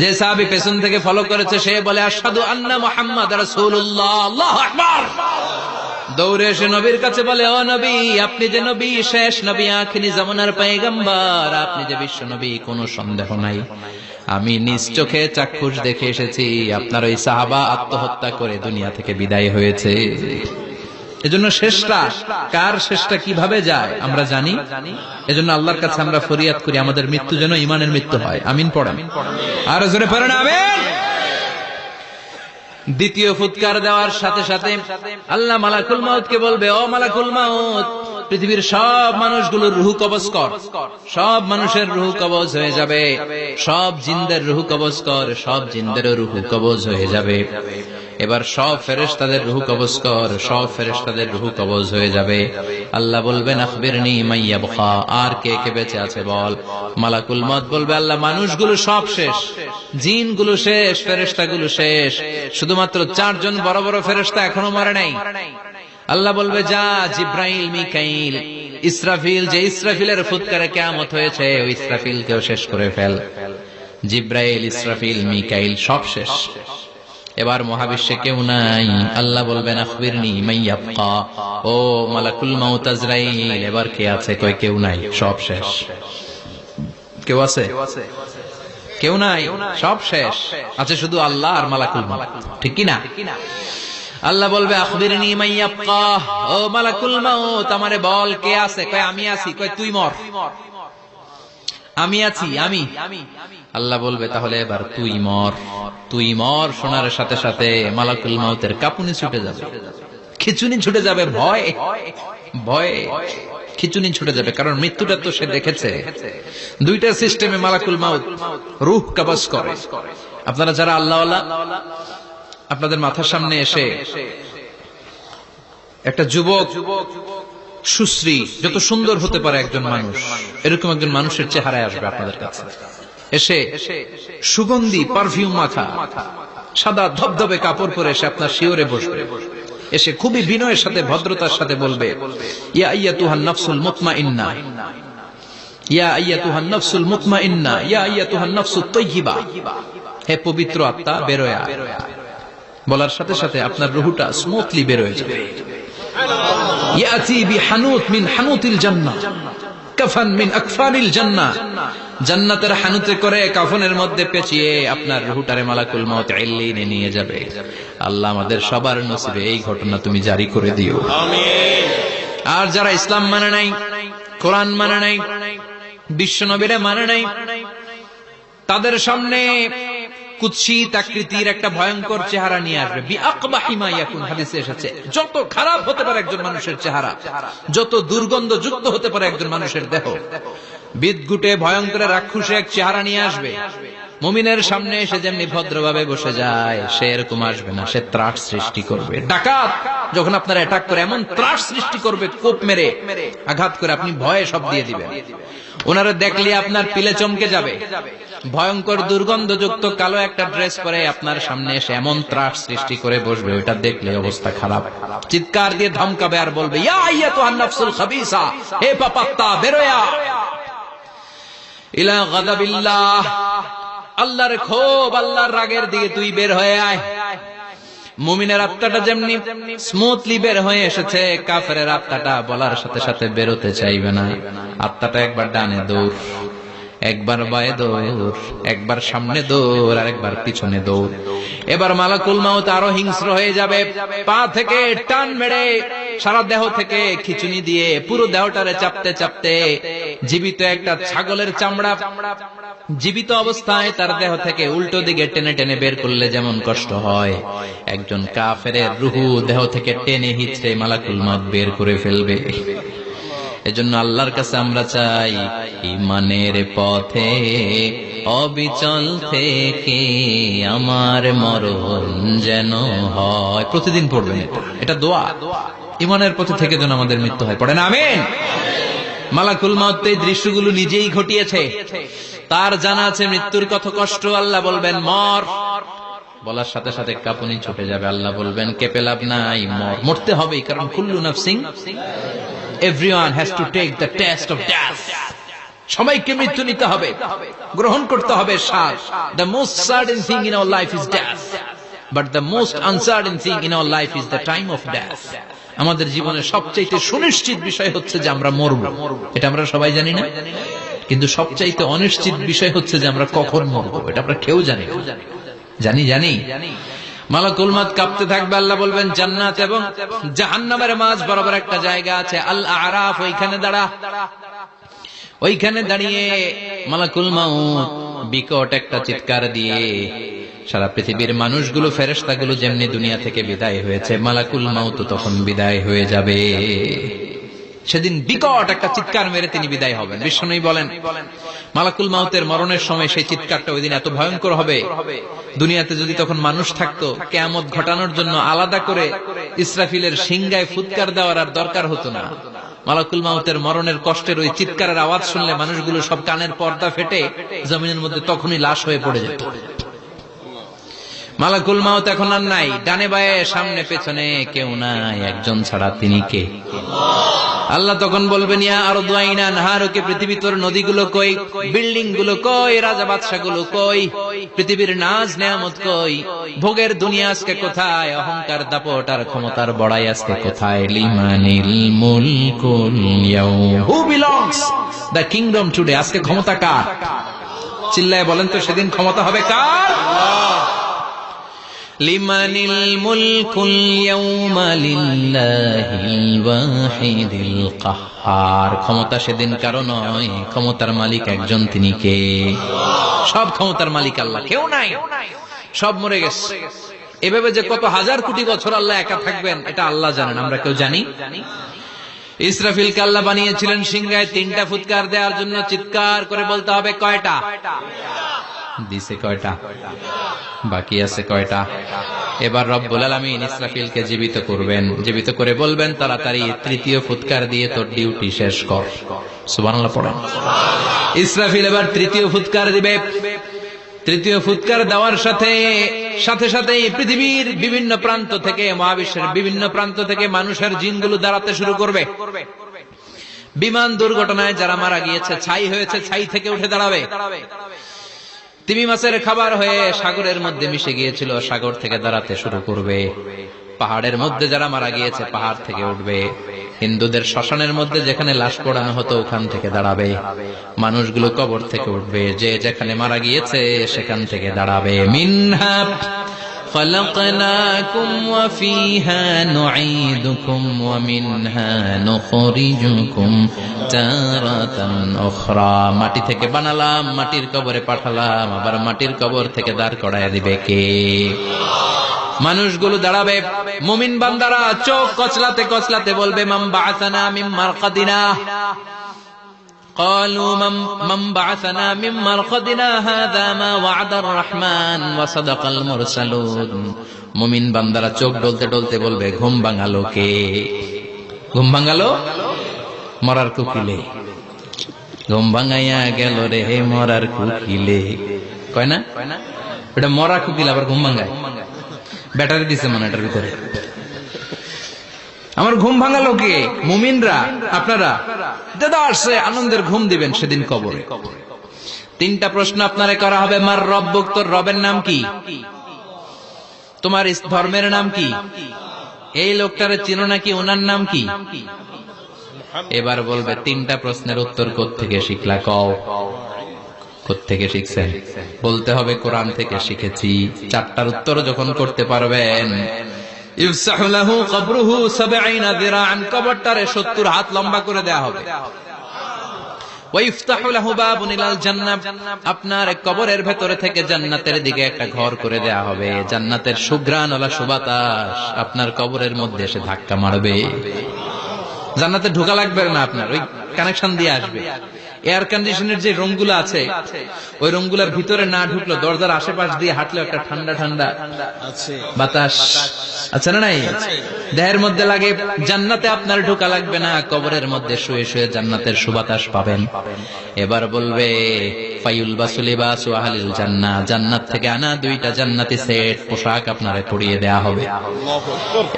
যে সাহাবী পেছন থেকে ফলো করেছে সে বলে, আশহাদু আন্না মুহাম্মাদ রাসূলুল্লাহ, আল্লাহু আকবার। দৌড়ে এসে নবীর কাছে বলে, ও নবী, আপনি যে নবী, শেষ নবী, আখিরি জামানার পয়গম্বর, আপনি যে বিশ্ব নবী, কোনো সন্দেহ নাই, আমি নিজ চোখে চাক্ষুষ দেখে এসেছি আপনার ওই সাহাবা আত্মহত্যা করে দুনিয়া থেকে বিদায় হয়েছে। এজন্য শেষটা কার, শেষটা কিভাবে যায় আমরা জানি। এজন্য আল্লাহর কাছে আমরা ফরিয়াদ করি আমাদের মৃত্যু যেন ঈমানের মৃত্যু হয়। আমিন পড়েন, আর জোরে পড়েন আমিন। দ্বিতীয় ফুৎকার দেওয়ার সাথে সাথে আল্লাহ মালাকুল মাউতকে বলবে, ও মালাকুল মাউত, পৃথিবীর সব মানুষগুলোর রূহ কবজ কর, সব মানুষের রূহ কবজ হয়ে যাবে, সব জিনদের রূহ কবজ কর, সব জিনদেরও রূহ কবজ হয়ে যাবে। এবার সব ফেরেশতাদের রূহ কবজ কর, সব ফেরেশতাদের রূহ কবজ হয়ে যাবে। আল্লাহ বলবেন, আখবিরনি মাইয়াবকা, আর কে কে বেঁচে আছে বল। মালাকুল মউত বলবে, আল্লাহ মানুষগুলো সব শেষ, জিনগুলো শেষ, ফেরেশতাগুলো শেষ, শুধুমাত্র 4 জন বড় বড় ফেরেশতা এখনো মরে নাই। আল্লাহ বলবে, যা জিব্রাইল, মিকাইল, ইসরাফিল, যে ইসরাফিলের ফুৎকারে কিয়ামত হয়েছে ওই ইসরাফিলকেও শেষ করে ফেল। জিব্রাইল, ইসরাফিল, মিকাইল সব শেষ। এবার মহাবিশ্বে কেউ নাই। আল্লাহ বলবেন, আখবিরনি মাইয়াবকা, ও মালাকুল মাউত আজরাইল, এবার কে আছে? কই কেউ নাই, সব শেষ। কেউ আছে? কেউ নাই, সব শেষ। আছে শুধু আল্লাহ আর মালাকুল মাউত, ঠিক কি না? আল্লাহ বলবে আখবিরনি মাইয়াবকা, ও মালাকুল মাউত আমারে বল কে আছে? কয় আমি আছি। কয় তুই মর। আমি আছি আমি। আল্লাহ বলবে তাহলে এবার তুই মর। তুই মর শোনার সাথে সাথে মালাকুল মাউতের কাঁপুনি ছুটে যাবে, খিচুনি ছুটে যাবে, ভয় ভয়ে খিচুনি ছুটে যাবে। কারণ মৃত্যুটা তো সে দেখেছে। দুইটা সিস্টেমে মালাকুল মাউত রূহ কবজ করে। আপনারা যারা আল্লাহওয়ালা, আপনাদের মাথার সামনে এসে একটা যুবক সুশ্রী, যত সুন্দর হতে পারে একজন মানুষ, এরকম একজন মানুষের চেহারায় আসবে আপনাদের কাছে। এসে সুগন্ধি পারফিউম মাখা সাদা ধবধবে কাপড় পরে এসে আপনার শিওরে বসবে। এসে খুবই বিনয়ের সাথে ভদ্রতার সাথে বলবে, ইয়া আইয়াতুহান নাফসুল মুতমাইন্না, ইয়া আইয়াতুহান নাফসুল মুতমাইন্না, ইয়া আইয়াতুহান নাফসুত তাইয়্যিবা, হে পবিত্র আত্মা বেরোয়া। বলার সাথে সাথে আপনার রুহটা স্মুথলি বের হয়ে যাবে। ইয়াতি বিহানুত মিন হানুতিল জান্নাহ, কাফান মিন আকফানিল জান্নাহ, জান্নাতের হানুতে করে কাফনের মধ্যে পেঁচিয়ে আপনার রুহটারে মালাকুল মউত ইল্লিনে নিয়ে যাবে। আল্লাহ আমাদের সবার নসিবে এই ঘটনা তুমি জারি করে দিও, আমিন। আর যারা ইসলাম মানে নাই, কোরআন মানে নাই, বিশ্ব নবীরে মানে নাই, তাদের সামনে কুৎসিত আকৃতির একটা ভয়ঙ্কর চেহারা নিয়ে আসবে। বিআকবাহি মা ইয়াকুন, হাদিসে এসেছে যত খারাপ হতে পারে একজন মানুষের চেহারা, যত দুর্গন্ধযুক্ত হতে পারে একজন মানুষের দেহ, বিদঘুটে ভয়ঙ্কর রাক্ষসে এক চেহারা নিয়ে আসবে। মুমিনের সামনে সে যেমনি ভদ্রভাবে বসে যায়, সে এরকম আসবে না। সে ত্রাস সৃষ্টি করবে। ডাকাত যখন আপনার অ্যাটাক করে এমন ত্রাস সৃষ্টি করবে, কোপ মেরে আঘাত করে আপনি ভয়ে সব দিয়ে দিবেন। ওনারা দেখলে আপনার পিলে চমকে যাবে। ভয়ঙ্কর দুর্গন্ধযুক্ত কালো একটা ড্রেস পরে আপনার সামনে এসে এমন ত্রাস সৃষ্টি করে বসবে, ওইটা দেখলে অবস্থা খারাপ। চিৎকার দিয়ে ধমকাবে আর বলবে, ইয়া আইয়াতুহান নাফসুল খাবিসা, হে পাপাত্তা বেরোয়া ইলা গাদাবিল্লাহ, আল্লাহর ক্ষোভ, আল্লাহর রাগের দিকে তুই বের হয়ে আয়। মুমিনের আত্মাটা যেমনি স্মুথলি বের হয়ে এসেছে, কাফেরের আত্মাটা বলার সাথে সাথে বেরোতে চাইবে না। আত্মাটা একবার ডানে দৌড়, একবার বায়ে দৌড়, একবার সামনে দৌড়, আর একবার পিছনে দৌড়। এবার মালাকুল মাউত আরো হিংস্র হয়ে যাবে। পা থেকে টান মেরে সারা দেহ থেকে খিচুনি দিয়ে পুরো দেহটারে চাপতে চাপতে জীবিত একটা ছাগলের চামড়া জীবিত অবস্থায় তার দেহ থেকে উল্টো দিকে টেনে টেনে বের করলে যেমন কষ্ট হয়, একজন কাফেরের রুহু দেহ থেকে টেনে হিচড়ে মালাকুল মাউত বের করে ফেলবে। এজন্য আল্লাহর কাছে আমরা চাই, ঈমানের পথে অবিচল থেকে আমার মরণ যেন হয়। প্রতিদিন পড়বেন এটা দোয়া, ঈমানের পথে থেকে যেন আমাদের মৃত্যু হয়। পড়েন আমিন। মালাকুল মাউত এই দৃশ্যগুলো নিজেই ঘটিয়েছে, তার জানা আছে মৃত্যুর কত কষ্ট। আল্লাহ বলবেন মর, বলার সাথে সাথে কাঁপুনি ছুটে যাবে। আল্লাহ বলবেন কেঁপে লাভ নাই, মর, মরতে হবেই, কারণ কুল্লু নাফসিন, everyone has to take the test of death. সবাইকে মৃত্যু নিতে হবে, গ্রহণ করতে হবে স্বাদ। The most certain thing in our life is death, but the most uncertain thing in our life is the time of death. আমাদের জীবনের সবচাইতে সুনিশ্চিত বিষয় হচ্ছে যে আমরা মরব, এটা আমরা সবাই জানি না, কিন্তু সবচাইতে অনিশ্চিত বিষয় হচ্ছে যে আমরা কখন মরব, এটা আমরা কেউ জানি না। জানি মালাকুল মাউত কাঁপতে থাকবে। আল্লাহ বলবেন জান্নাত এবং জাহান্নামের মাঝ বরাবর একটা জায়গা আছে, আল আরাফ, ওইখানে দাঁড়া। ওইখানে দাঁড়িয়ে মালাকুল মাউত বিকট একটা চিৎকার দিয়ে সারা পৃথিবীর মানুষগুলো, ফেরেশতাগুলো যেমনি দুনিয়া থেকে বিদায় হয়েছে, মালাকুল মাউত তখন বিদায় হয়ে যাবে। সেদিন বিকট একটা চিৎকার মেরে তিনি বিদায় হবেন। বিশ্বনবী বলেন মালাকুল মাউতের মরণের সময় সেই চিৎকারটা ওই দিন এত ভয়ঙ্কর হবে, দুনিয়াতে যদি তখন মানুষ থাকতো, কিয়ামত ঘটানোর জন্য আলাদা করে ইসরাফিলের সিংগায় ফুৎকার দেওয়ার আর দরকার হতো না। মালাকুল মাউতের মরণের কষ্টের ওই চিৎকারের আওয়াজ শুনলে মানুষগুলো সব কানের পর্দা ফেটে জমিনের মধ্যে তখনই লাশ হয়ে পড়ে যেত। মালাকুল মাউত এখন আর নাই, ডানে বায়ে সামনে পেছনে কেউ নাই, একজন ছাড়া, তিনি কে? আল্লাহ তখন বলবেন ইয়া আরদু আইনা নাহারুকে, পৃথিবী তোর নদীগুলো কই, বিল্ডিং গুলো কই, রাজা বাদশা গুলো কই, পৃথিবীর নাজ নেয়ামত কই, ভোগের দুনিয়া আজকে কোথায়, অহংকার দাপট আর ক্ষমতার বড়াই আজকে কোথায়? লিমানিল মুলকুল ইয়াউম, who belongs the kingdom today, আজকে ক্ষমতা কার? চিল্লায় বলেন তো সেদিন ক্ষমতা হবে কার? লিমানিল মুলকুল ইয়াউমা লিল্লাহিল ওয়াহিদিল কাহ্হার। ক্ষমতা সেদিন কারো নয়, ক্ষমতার মালিক একজন, তিনি কে? সব ক্ষমতার মালিক আল্লাহ, কেউ নাই, সব মরে গেছে। এভাবে যে কত হাজার কোটি বছর আল্লাহ একা থাকবেন এটা আল্লাহ জানেন, আমরা কেউ জানি? ইসরাফিলকে আল্লাহ বানিয়েছিলেন সিংহায় 3টা ফুৎকার দেওয়ার জন্য। চিৎকার করে বলতে হবে কয়টা? দিছে কয়টা? বাকি আছে কয়টা? এবার রব্বুল আলামিন ইসরাফিলকে জীবিত করবেন, জীবিত করে বলবেন তাড়াতাড়ি 3য় ফুৎকার দিয়ে তোর ডিউটি শেষ কর। সুবহানাল্লাহ পড়েন। ইসরাফিল এবার 3য় ফুৎকার দিবে। 3য় ফুৎকার দেওয়ার সাথে সাথে পৃথিবীর বিভিন্ন প্রান্ত থেকে, মহাবিশ্বের বিভিন্ন প্রান্ত থেকে মানুষের জিনগুলো দাঁড়াতে শুরু করবে। বিমান দুর্ঘটনায় যারা মারা গিয়েছে, ছাই হয়েছে, ছাই থেকে উঠে দাঁড়াবে। তিমি মাছের খাবার হয়ে সাগরের মধ্যে মিশে গিয়েছিল, সাগর থেকে দাঁড়াতে শুরু করবে। পাহাড়ের মধ্যে যারা মারা গিয়েছে, পাহাড় থেকে উঠবে। হিন্দুদের শ্মশানের মধ্যে যেখানে লাশ পোড়ানো হতো, ওখান থেকে দাঁড়াবে। মানুষগুলো কবর থেকে উঠবে, যে যেখানে মারা গিয়েছে সেখান থেকে দাঁড়াবে। মিনহা خلقناكم وفيها نعيدكم ومنها نخرجكم تارة أخرى। মাটি থেকে বানালাম, মাটির কবরে পাঠালাম, আবার মাটির কবর থেকে দাঁড় করায় দিবে কে? মানুষগুলো দাঁড়াবে। মুমিন বান্দারা চোখ কচলাতে কচলাতে বলবে মান বাআসানা মিন মারকাদিনা। قالوا من بعثنا من مرقدنا هذا ما وعد الرحمن وصدق المرسلون। মুমিন বান্দারা চোখ ডলতে ডলতে বলবে ঘুম ভাঙালো কে? ঘুম ভাঙালো মরার কুকিলে। ঘুম ভাঙাইয়া গেল রে মরার কুকিলে, কয় না? এটা মরা কুকিল আবার ঘুম ভাঙায়। ব্যাটারি দিছে মনে এটার ভিতরে। আমার ঘুম ভাঙালো কে? মুমিনরা, আপনারা। দাদা আসছে, আনন্দের ঘুম দিবেন সেদিন কবরে। 3টা প্রশ্ন আপনারে করা হবে। মার রব্বুক, তোর রবের নাম কি? তোমার ধর্মের নাম কি? এই লোকটারে চিনো নাকি? ওনার নাম কি? এবার বলবে 3টা প্রশ্নের উত্তর কোত্থেকে শিখলা? কও কোত্থেকে শিখছেন? বলতে হবে কোরআন থেকে শিখেছি। 4টার উত্তর যখন করতে পারবেন, ইফসাহু লাহু কবরুহু 70 যিরাআন, কবরটারে 70 হাত লম্বা করে দেয়া হবে। ওয়া ইফতাহু লাহু বাবুন ইলাল জান্নাহ, আপনার কবরের ভেতরে থেকে জান্নাতের দিকে একটা ঘর করে দেয়া হবে। জান্নাতের সুঘ্রাণওয়ালা সুবাতাস আপনার কবরের মধ্যে এসে ধাক্কা মারবে। জান্নাতে ঢোকা লাগবে না, আপনার ওই কানেকশন দিয়ে আসবে। এয়ার কন্ডিশনের যে রুমগুলো আছে, ওই রুমগুলোর ভিতরে না ঢুকলো, দরজার আশেপাশ দিয়ে হাঁটলে একটা ঠান্ডা ঠান্ডা বাতাস আছে না নাই? দেহের মধ্যে লাগে। জান্নাতে আপনার ঢোকা লাগবে না, কবরের মধ্যে শুয়ে শুয়ে জান্নাতের সুবাতাস পাবেন। এবার বলবে ফায়ুলবাসু লিবাসু আহলিল জান্নাহ, জান্নাত থেকে আনা 2টা জান্নাতি সেট পোশাক আপনারে পরিয়ে দেয়া হবে।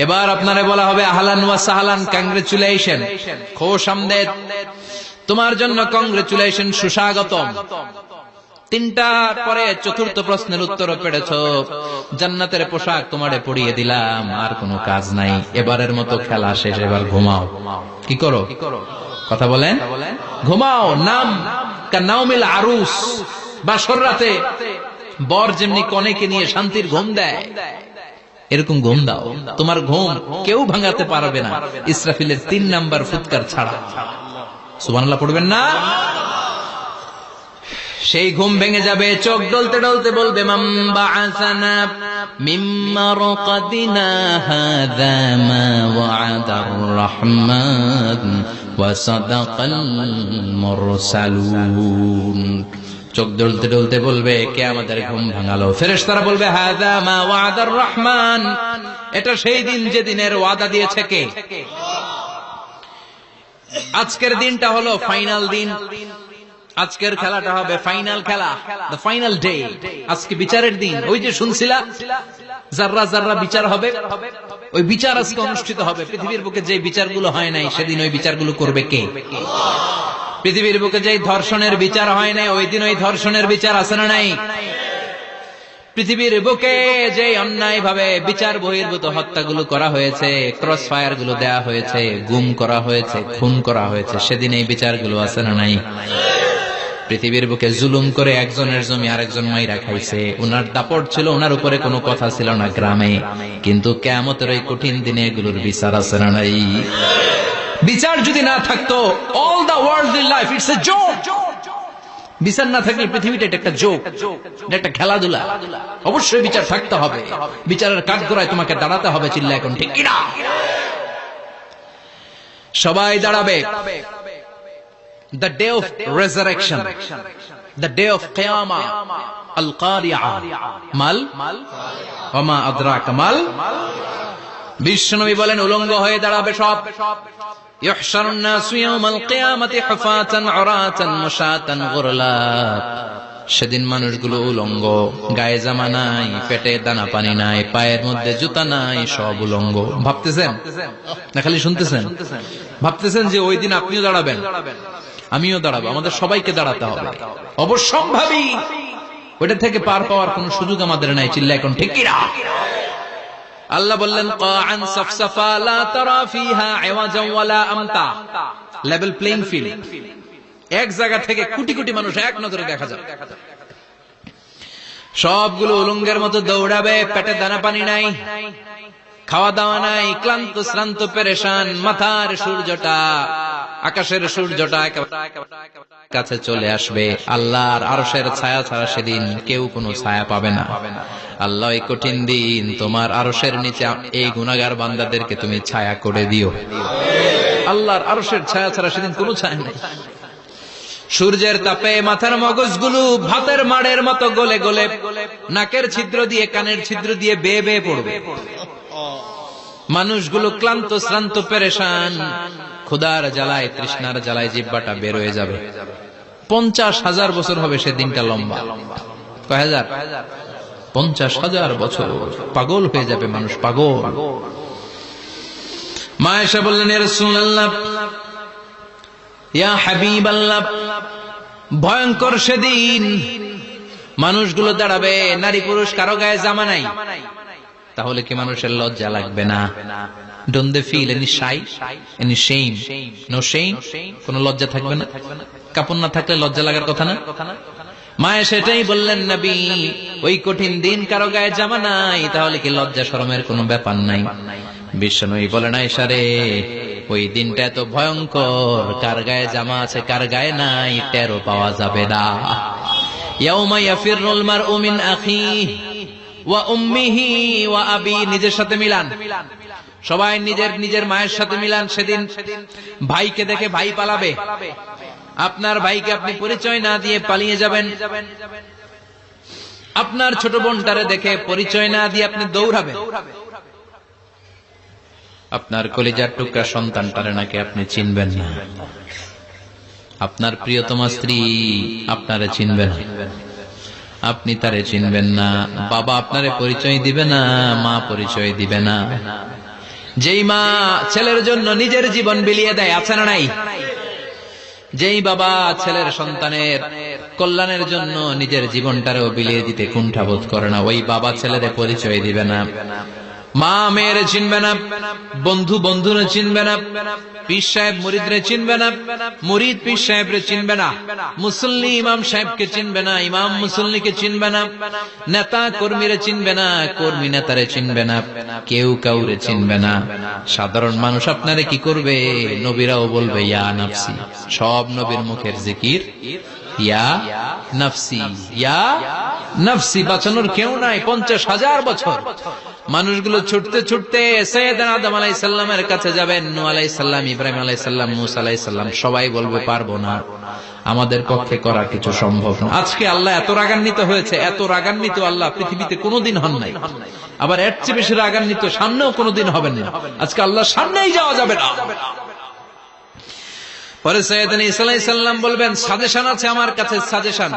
এবার আপনারে বলা হবে আহলান ওয়া সাহলান, কংগ্রেচুলেশন, খোশামদেদ, তোমার জন্য কংগ্রেচুলেশন, সুস্বাগতম। 3টার পরে 4র্থ প্রশ্নের উত্তরও পেরেছো। জান্নাতের পোশাক তোমারে পরিয়ে দিলাম, আর কোনো কাজ নাই। এবারের মতো খেলা শেষ, এবার ঘুমাও। কি করো? কথা বলেন। ঘুমাও। নাম কানাউমিল আরুস, বাসর রাতে বর যেমনি কনেকে নিয়ে শান্তির ঘুম দেয়, এরকম ঘুম দাও। তোমার ঘুম কেউ ভাঙাতে পারবে না, ইসরাফিলের 3 নাম্বার ফুৎকার ছাড়া। সুবহানাল্লাহ পড়বেন না? সেই ঘুম ভেঙে যাবে। চোখ ডলতে ডলতে বলবে মান বাআসানা মিন মারকাদিনা হাযা মা ওয়া'দার রাহমান ওয়া সাদাকাল মুরসালুন। চোখ ডলতে ডলতে বলবে কে আমাদের ঘুম ভাঙালো? ফেরেশতারা বলবে হাযা মা ওয়া'দার রাহমান, এটা সেই দিন যেদিনের ওয়াদা দিয়েছে কে? আজকের দিনটা হলো ফাইনাল দিন। আজকের খেলাটা হবে ফাইনাল খেলা, দ্য ফাইনাল ডে। আজকে বিচারের দিন। ওই যে শুনছিলা যাররা যাররা বিচার হবে, ওই বিচার আজকে অনুষ্ঠিত হবে। পৃথিবীর বুকে যে বিচারগুলো হয় নাই, সেদিন ওই বিচারগুলো করবে কে? পৃথিবীর বুকে যে ধর্ষণের বিচার হয় নাই, ওই দিন ওই ধর্ষণের বিচার আছে না নাই? পৃথিবীর বুকে যে অন্যায় ভাবে বিচার বহির্ভূত হত্যাগুলো করা হয়েছে, ক্রস ফায়ার গুলো দেয়া হয়েছে, গুম করা হয়েছে, খুন করা হয়েছে, সেদিন এই বিচারগুলো আছে না নাই? পৃথিবীর বুকে জুলুম করে একজনের জমি আরেকজন মাইরা খাইছে, উনার দাপট ছিল, উনার উপরে কোনো কথা ছিল না গ্রামে, কিন্তু কিয়ামতের ওই কঠিন দিনে এগুলোর বিচার আছে না নাই? বিচার যদি না থাকতো, all the worldly life it's a joke. বিচার না থাকলে পৃথিবীটা এটা একটা জোক, এটা একটা খেলাধুলা। অবশ্যই বিচার থাকতে হবে, বিচারের কাঠগড়ায় তোমাকে দাঁড়াতে হবে। চিল্লা এখন ঠিক কিনা? সবাই দাঁড়াবে। The day of resurrection, the day of qiyamah, al-qari'ah, mal wama adraka mal। বিশ্বনবী বলেন উলঙ্গ হয়ে দাঁড়াবে সব। ইহশারুন নাসু ইয়াওমাল কিয়ামাতি হুফাতান উরাতান মুশাতান গুরলা। সেদিন মানুষগুলো উলঙ্গ, গায়ে জামা নাই, পেটে দানা পানি নাই, পায়ের মধ্যে জুতা নাই, সব উলঙ্গ। ভাবতেছেন না খালি শুনতেছেন? ভাবতেছেন যে ওই দিন আপনিও দাঁড়াবেন, আমিও দাঁড়াবো, আমাদের সবাইকে দাঁড়াতে হবে। অবশ্যম্ভাবী, ওইটা থেকে পার পাওয়ার কোন সুযোগ আমাদের নাই। চিল্লা এখন ঠিক কিনা? আল্লাহ বললেন কাআন সাফসাফা লা তারা ফিহা আওয়াজান ওয়ালা আমতা। লেভেল প্লেইং ফিল্ড, এক জায়গা থেকে কোটি কোটি মানুষ এক নজরে দেখা যাবে। সবগুলো উলঙ্গের মতো দৌড়াবে, পেটে দানা পানি নাই, খাওয়া দাওয়া নাই, ক্লান্ত শ্রান্ত পেরেশান। মাথার সূর্যটা, আকাশের সূর্যটা কাছে চলে আসবে। আল্লাহর আরশের ছায়া ছাড়া সেদিন কেউ কোনো ছায়া পাবে না। আল্লাহ এই কঠিন দিন তোমার আরশের নিচে এই গুনাহগার বান্দাদেরকে তুমি ছায়া করে দিও। আল্লাহর আরশের ছায়া ছাড়া সেদিন কোনো ছায়া নেই। সূর্যের তাপে মাথার মগজগুলো ভাতের মাড়ের মতো গলে গলে নাকের ছিদ্র দিয়ে কানের ছিদ্র দিয়ে বেয়ে বেয়ে পড়বে। মানুষগুলো ক্লান্ত শ্রান্ত পেরেশান, ক্ষুধার জ্বালায় তৃষ্ণার জ্বালায় জিহ্বাটা বের হয়ে যাবে। 50,000 বছর হবে সেদিনটা লম্বা। কয় হাজার? 50,000 বছর। পাগল হয়ে যাবে মানুষ, পাগল। মা আয়েশা বললেন ইয়া রাসূলুল্লাহ, ইয়া হাবিবাল্লাহ, ভয়ঙ্কর সেদিন মানুষগুলো দাঁড়াবে, নারী পুরুষ কারো গায়ে জামা নাই। তাহলে কি মানুষের লজ্জা লাগবে না? Don't they feel any shy, any shame? No shame? কোন লজ্জা থাকবে না? কাপড় না থাকলে লজ্জা লাগার কথা না? মায়ে সেটাই বললেন নবী, ওই কঠিন দিন কারো গায়ে জামা নাই, তাহলে কি লজ্জা শরমের কোনো ব্যাপার নাই? বিশ্বনবী বলেন আয়েশা রে, ওই দিনটা এত ভয়ঙ্কর, কার গায়ে জামা আছে কার গায়ে নাই টেরও পাওয়া যাবে না। ইয়াউমা ইয়াফিরুল মারউ মিন আখিহি ওয়া উম্মিহি ওয়া আবি। নিজের সাথে মিলান, সবাই নিজের নিজের মায়ের সাথে মিলান। সেদিন ভাইকে দেখে ভাই পালাবে, আপনার ভাইকে আপনি পরিচয় না দিয়ে পালিয়ে যাবেন। আপনার ছোট বোনটারে দেখে পরিচয় না দিয়ে আপনি দৌড়াবেন। আপনার কলিজার টুকরা সন্তানটারে নাকি আপনি চিনবেন না। আপনার প্রিয়তমা স্ত্রী আপনারে চিনবে না, আপনি তারে চিনবেন না। বাবা আপনারে পরিচয় দিবে না, মা পরিচয় দিবে না। যেই মা ছেলের জন্য নিজের জীবন বিলিয়ে দেয়, আছে না নাই? যেই বাবা ছেলের সন্তানের কল্যাণের জন্য নিজের জীবনটারেও বিলিয়ে দিতে কুণ্ঠাবোধ করে না, ওই বাবা ছেলেরে পরিচয় দিবে না। মা মেয়েরে চিনবে না, বন্ধু বন্ধুরে চিনবে না, পীর সাহেব মুরিদরে চিনবে না, মুরিদ পীর সাহেবরে চিনবে না, মুসল্লি ইমাম সাহেবকে চিনবে না, ইমাম মুসল্লিকে চিনবে না, নেতা কর্মীরে চিনবে না, কর্মী নেতারে চিনবে না, কেউ কাউরে চিনবে না। সাধারণ মানুষ আপনারে কি করবে? নবীরাও বলবে ইয়া নাফসি। সব নবীর মুখের জিকির ইয়া নাফসি, ইয়া নাফসি। বাঁচানোর কেউ নাই। 50,000 বছর মানুষগুলো ছুটতে ছুটতে সাইয়েদনা আদম আলাইহিস সালামের কাছে যাবেন। নূহ আলাইহিস সালাম, ইব্রাহিম আলাইহিস সালাম, মূসা আলাইহিস সালাম, সবাই বলবে পারবো না, আমাদের পক্ষে করা কিছু সম্ভব না। আজকে আল্লাহ এত রাগান্বিত হয়েছে, এত রাগান্বিত আল্লাহ পৃথিবীতে কোনোদিন হন নাই। আবার এর চেয়ে বেশি রাগান্বিত সামনেও কোনোদিন হবেন না। আজকে আল্লাহর সামনেই যাওয়া যাবে না। পরে সাইয়েদনা ঈসা আলাইহিস সালাম বলবেন সাজেশন আছে আমার কাছে, সাজেশন।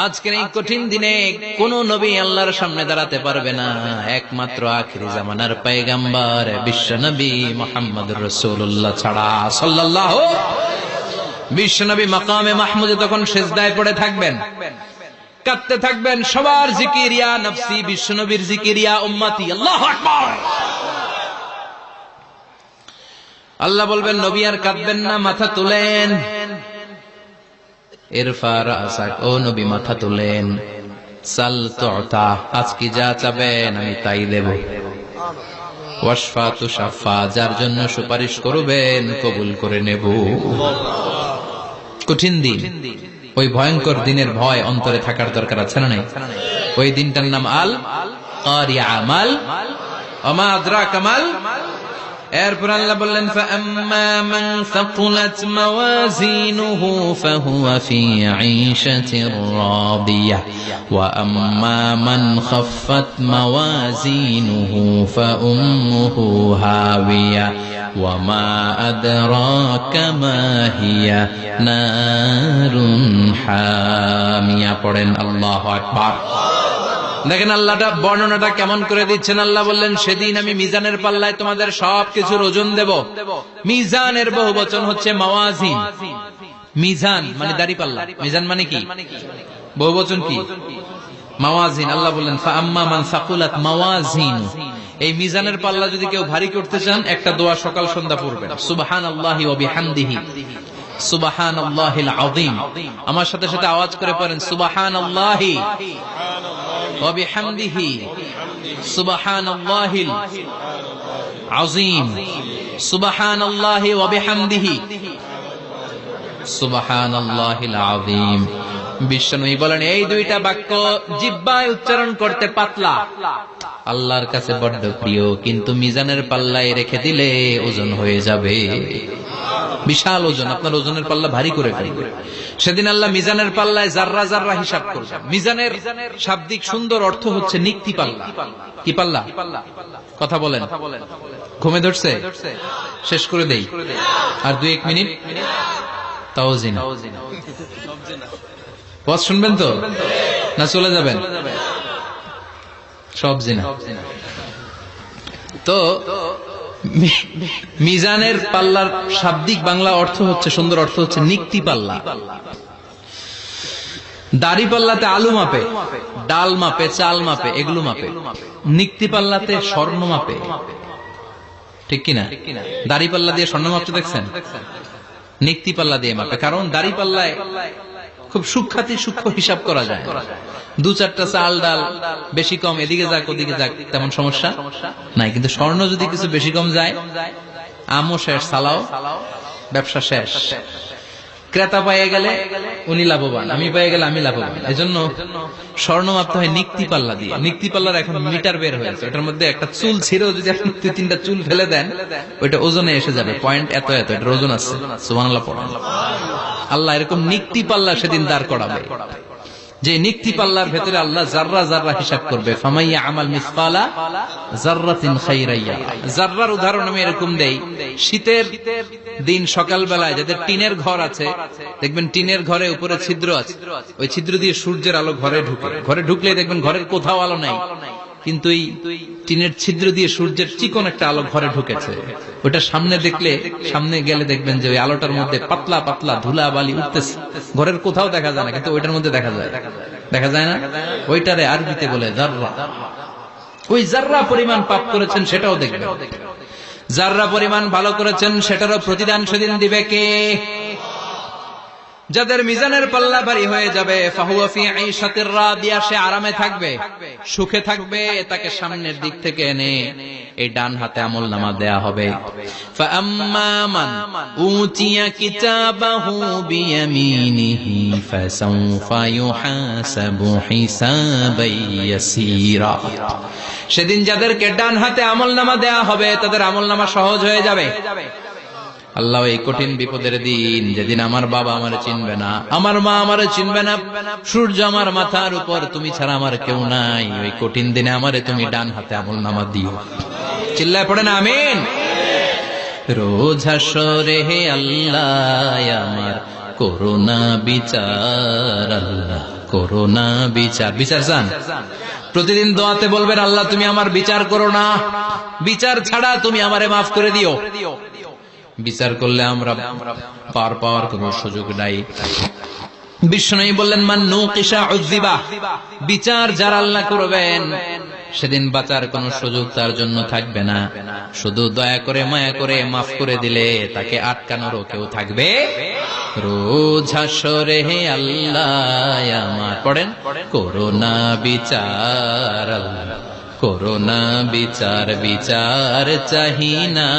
আজকের এই কঠিন দিনে কোন নবী আল্লাহর সামনে দাঁড়াতে পারবে না, একমাত্র আখিরি জামানার পয়গম্বর বিশ্ব নবী মুহাম্মদুর রাসূলুল্লাহ ছাড়া সাল্লাল্লাহু। বিশ্ব নবী মাকামে মাহমুদে তখন সিজদায় পড়ে থাকবেন, কাঁদতে থাকবেন। সবার জিকির ইয়া নফসি, বিশ্ব নবীর জিকির ইয়া উম্মতি। আল্লাহু আকবার। আল্লাহ বলবেন নবী আর কাঁদবেন না, মাথা তুলেন। ইরফা রাসাক, ও নবী মাথা তোলেন, সাল তুতা, আজকে যা চাবেন আমি তাই দেব। ওয়াশফা তুশাফা, যার জন্য সুপারিশ করবেন কবুল করে নেব। কঠিন দিন, ওই ভয়ঙ্কর দিনের ভয় অন্তরে থাকার দরকার আছে না নাই? ওই দিনটার নাম আল কারিয়া, মাল ওমা আদরাকা মাল। এরপর আল্লাহ বললেন ফাআম্মা মান সাকুলাত মাওয়াজিনুহু ফাহুয়া ফি ঈশাতির রাদিয়াহ ওয়া আম্মা মান খাফফাত মাওয়াজিনুহু ফাউম্মুহু হাওিয়া ওয়া মা আদরাকা মা হিয়া নারুন হামিয়া। পড়েন আল্লাহু আকবার। দেখেন আল্লাহটা বর্ণনাটা কেমন করে দিচ্ছেন। আল্লাহ বললেন সেদিন আমি মিজানের পাল্লায় তোমাদের সবকিছুর ওজন দেব। মিজানের বহুবচন হচ্ছে মাওয়াজিন। মিজান মানে দাড়ি পাল্লা, মিজান মানে কি? বহুবচন কি? মাওয়াজিন। আল্লাহ বললেন ফাআম্মা মান সাকুলাত মাওয়াজিন, এই মিজানের পাল্লা যদি কেউ ভারী করতে চান একটা দোয়া সকাল সন্ধ্যা পড়বেন, সুবহানাল্লাহি ওয়া বিহামদিহি সুবহানাল্লাহিল আযীম। আমার সাথে সাথে আওয়াজ করে পড়েন সুবহানাল্লাহি ওয়া বিহামদিহি সুবহানাল্লাহিল আযীম, সুবহানাল্লাহি ওয়া বিহামদিহি সুবহানাল্লাহিল আযীম। বিশ্বনবী বলেন এই দুইটা বাক্য জিহ্বায় উচ্চারণ করতে পাতলা, আল্লাহর কাছে বড্ড প্রিয়, কিন্তু মিজানের পাল্লায় রেখে দিলে ওজন হয়ে যাবে, বিশাল ওজন। আপনার ওজনের পাল্লা ভারী করে ফেলবে। সেদিন আল্লাহ মিজানের পাল্লায় জাররা জাররা হিসাব করবে। মিজানের শাব্দিক সুন্দর অর্থ হচ্ছে নিক্তি পাল্লা। কি পাল্লা? কথা বলেন, ঘুমে ধরছে? শেষ করে দেই, আর 2-1 মিনিট। তাও জিনা ওয়াজ শুনবেন তো না চলে যাবেন? সব জিনা। তো মিজানের পাল্লার শাব্দিক বাংলা অর্থ হচ্ছে, সুন্দর অর্থ হচ্ছে নিক্তি পাল্লা। দাড়ি পাল্লাতে আলু মাপে, ডাল মাপে, চাল মাপে, এগুলো মাপে। নিক্তি পাল্লাতে স্বর্ণ মাপে, ঠিক কিনা? দাড়ি পাল্লা দিয়ে স্বর্ণ মাপতে দেখছেন? নিক্তি পাল্লা দিয়ে মাপে। কারণ দাড়ি পাল্লায় খুব সূক্ষ্মাতি সূক্ষ্ম হিসাব করা যায়। 2-4টা চাল ডাল বেশি কম এদিকে যাক ওদিকে যাক তেমন সমস্যা নাই, কিন্তু স্বর্ণ যদি কিছু বেশি কম যায়, আমও শেষ, সালাও ব্যবসা শেষ। ক্রেতা পেয়ে গেলে উনি লাভবান, আমি পেয়ে গেলে আমি লাভবান। এজন্য স্বর্ণ মাপতে হয় নিক্তি পাল্লা দিয়ে। নিক্তি পাল্লার এখন মিটার বের হয়েছে, ওটার মধ্যে একটা চুল ছিঁড়েও যদি আপনি 2-3টা চুল ফেলে দেন ওইটা ওজনে এসে যাবে, পয়েন্ট এত এত, এটার ওজন আছে। সুবহানাল্লাহ পড়েন। আল্লাহ এরকম নিক্তি পাল্লা সেদিন দাঁড় করাবে, যে নিক্তি পাল্লার ভেতরে আল্লাহ জাররা জাররা হিসাব করবে। ফামাইয়া আমাল মিসকালা জাররাতিন খাইরান ইয়ারা। জাররার উদাহরণ আমি এরকম দেই, শীতের দিন সকাল বেলায় যাদের টিনের ঘর আছে, দেখবেন টিনের ঘরে উপরে ছিদ্র আছে, ওই ছিদ্র দিয়ে সূর্যের আলো ঘরে ঢুকে। ঘরে ঢুকলে দেখবেন ঘরের কোথাও আলো নাই, কিন্তু এই টিনের ছিদ্র দিয়ে সূর্যের চিকন একটা আলো ঘরে ঢুকেছে। ওটা সামনে দেখলে, সামনে গেলে দেখবেন যে ওই আলোটার মধ্যে পাতলা পাতলা ধুলা বালি উঠতেছে, ঘরের কোথাও দেখা যায় না, কিন্তু ওইটার মধ্যে দেখা যায়। দেখা যায় না? ওইটারে আরবিতে বলে জাররা। ওই জাররা পরিমাণ পাপ করেছেন সেটাও দেখবেন, জাররা পরিমাণ ভালো করেছেন সেটারও প্রতিদান সেদিন দিবে কে? যাদের মিজানের পাল্লা ভারী হয়ে যাবে, ফাহুয়া ফি ঈশাতির রাদিয়া, সে আরামে থাকবে, সুখে থাকবে। তাকে সামনের দিক থেকে এনে এই ডান হাতে আমলনামা দেয়া হবে। ফাআম্মা মান উতিয়া কিতাবাহু বিয়ামিনিহি ফাসাউফা ইউহাসাবু হিসাবান ইয়াসীরা। সেদিন যাদেরকে ডান হাতে আমলনামা দেয়া হবে তাদের আমলনামা সহজ হয়ে যাবে। আল্লাহ এই কঠিন বিপদের দিন, যেদিন আমার বাবা আমারে চিনবে না, আমার মা আমারে চিনবে না, সূর্য আমার মাথার উপর, তুমি ছাড়া আমার কেউ নাই, ওই কঠিন দিনে আমারে তুমি ডান হাতে আমলনামা দিও। চিল্লায় পড়েন আমিন। রোজ হাসরে হে আল্লাহ আমার করোনা বিচার, আল্লাহ করোনা বিচার। বিচার চান? প্রতিদিন দোয়াতে বলবেন আল্লাহ তুমি আমার বিচার করো না, বিচার ছাড়া তুমি আমারে মাফ করে দিও। বিচার করলে আমরা পার পাওয়ার কোন সুযোগ নাই। বিশ্বনবী বললেন মান নুকিশা উযিবা, বিচার যারা আল্লাহ করবেন সেদিন বাঁচার কোনো সুযোগ তার জন্য থাকবে না। শুধু দয়া করে মায়া করে মাফ করে দিলে তাকে আটকানোরও কেউ থাকবে। রোজ হাসরে হে আল্লাহ আমার, পড়েন, করোনা বিচার আল্লাহ, করোনা বিচার, বিচার চাহি না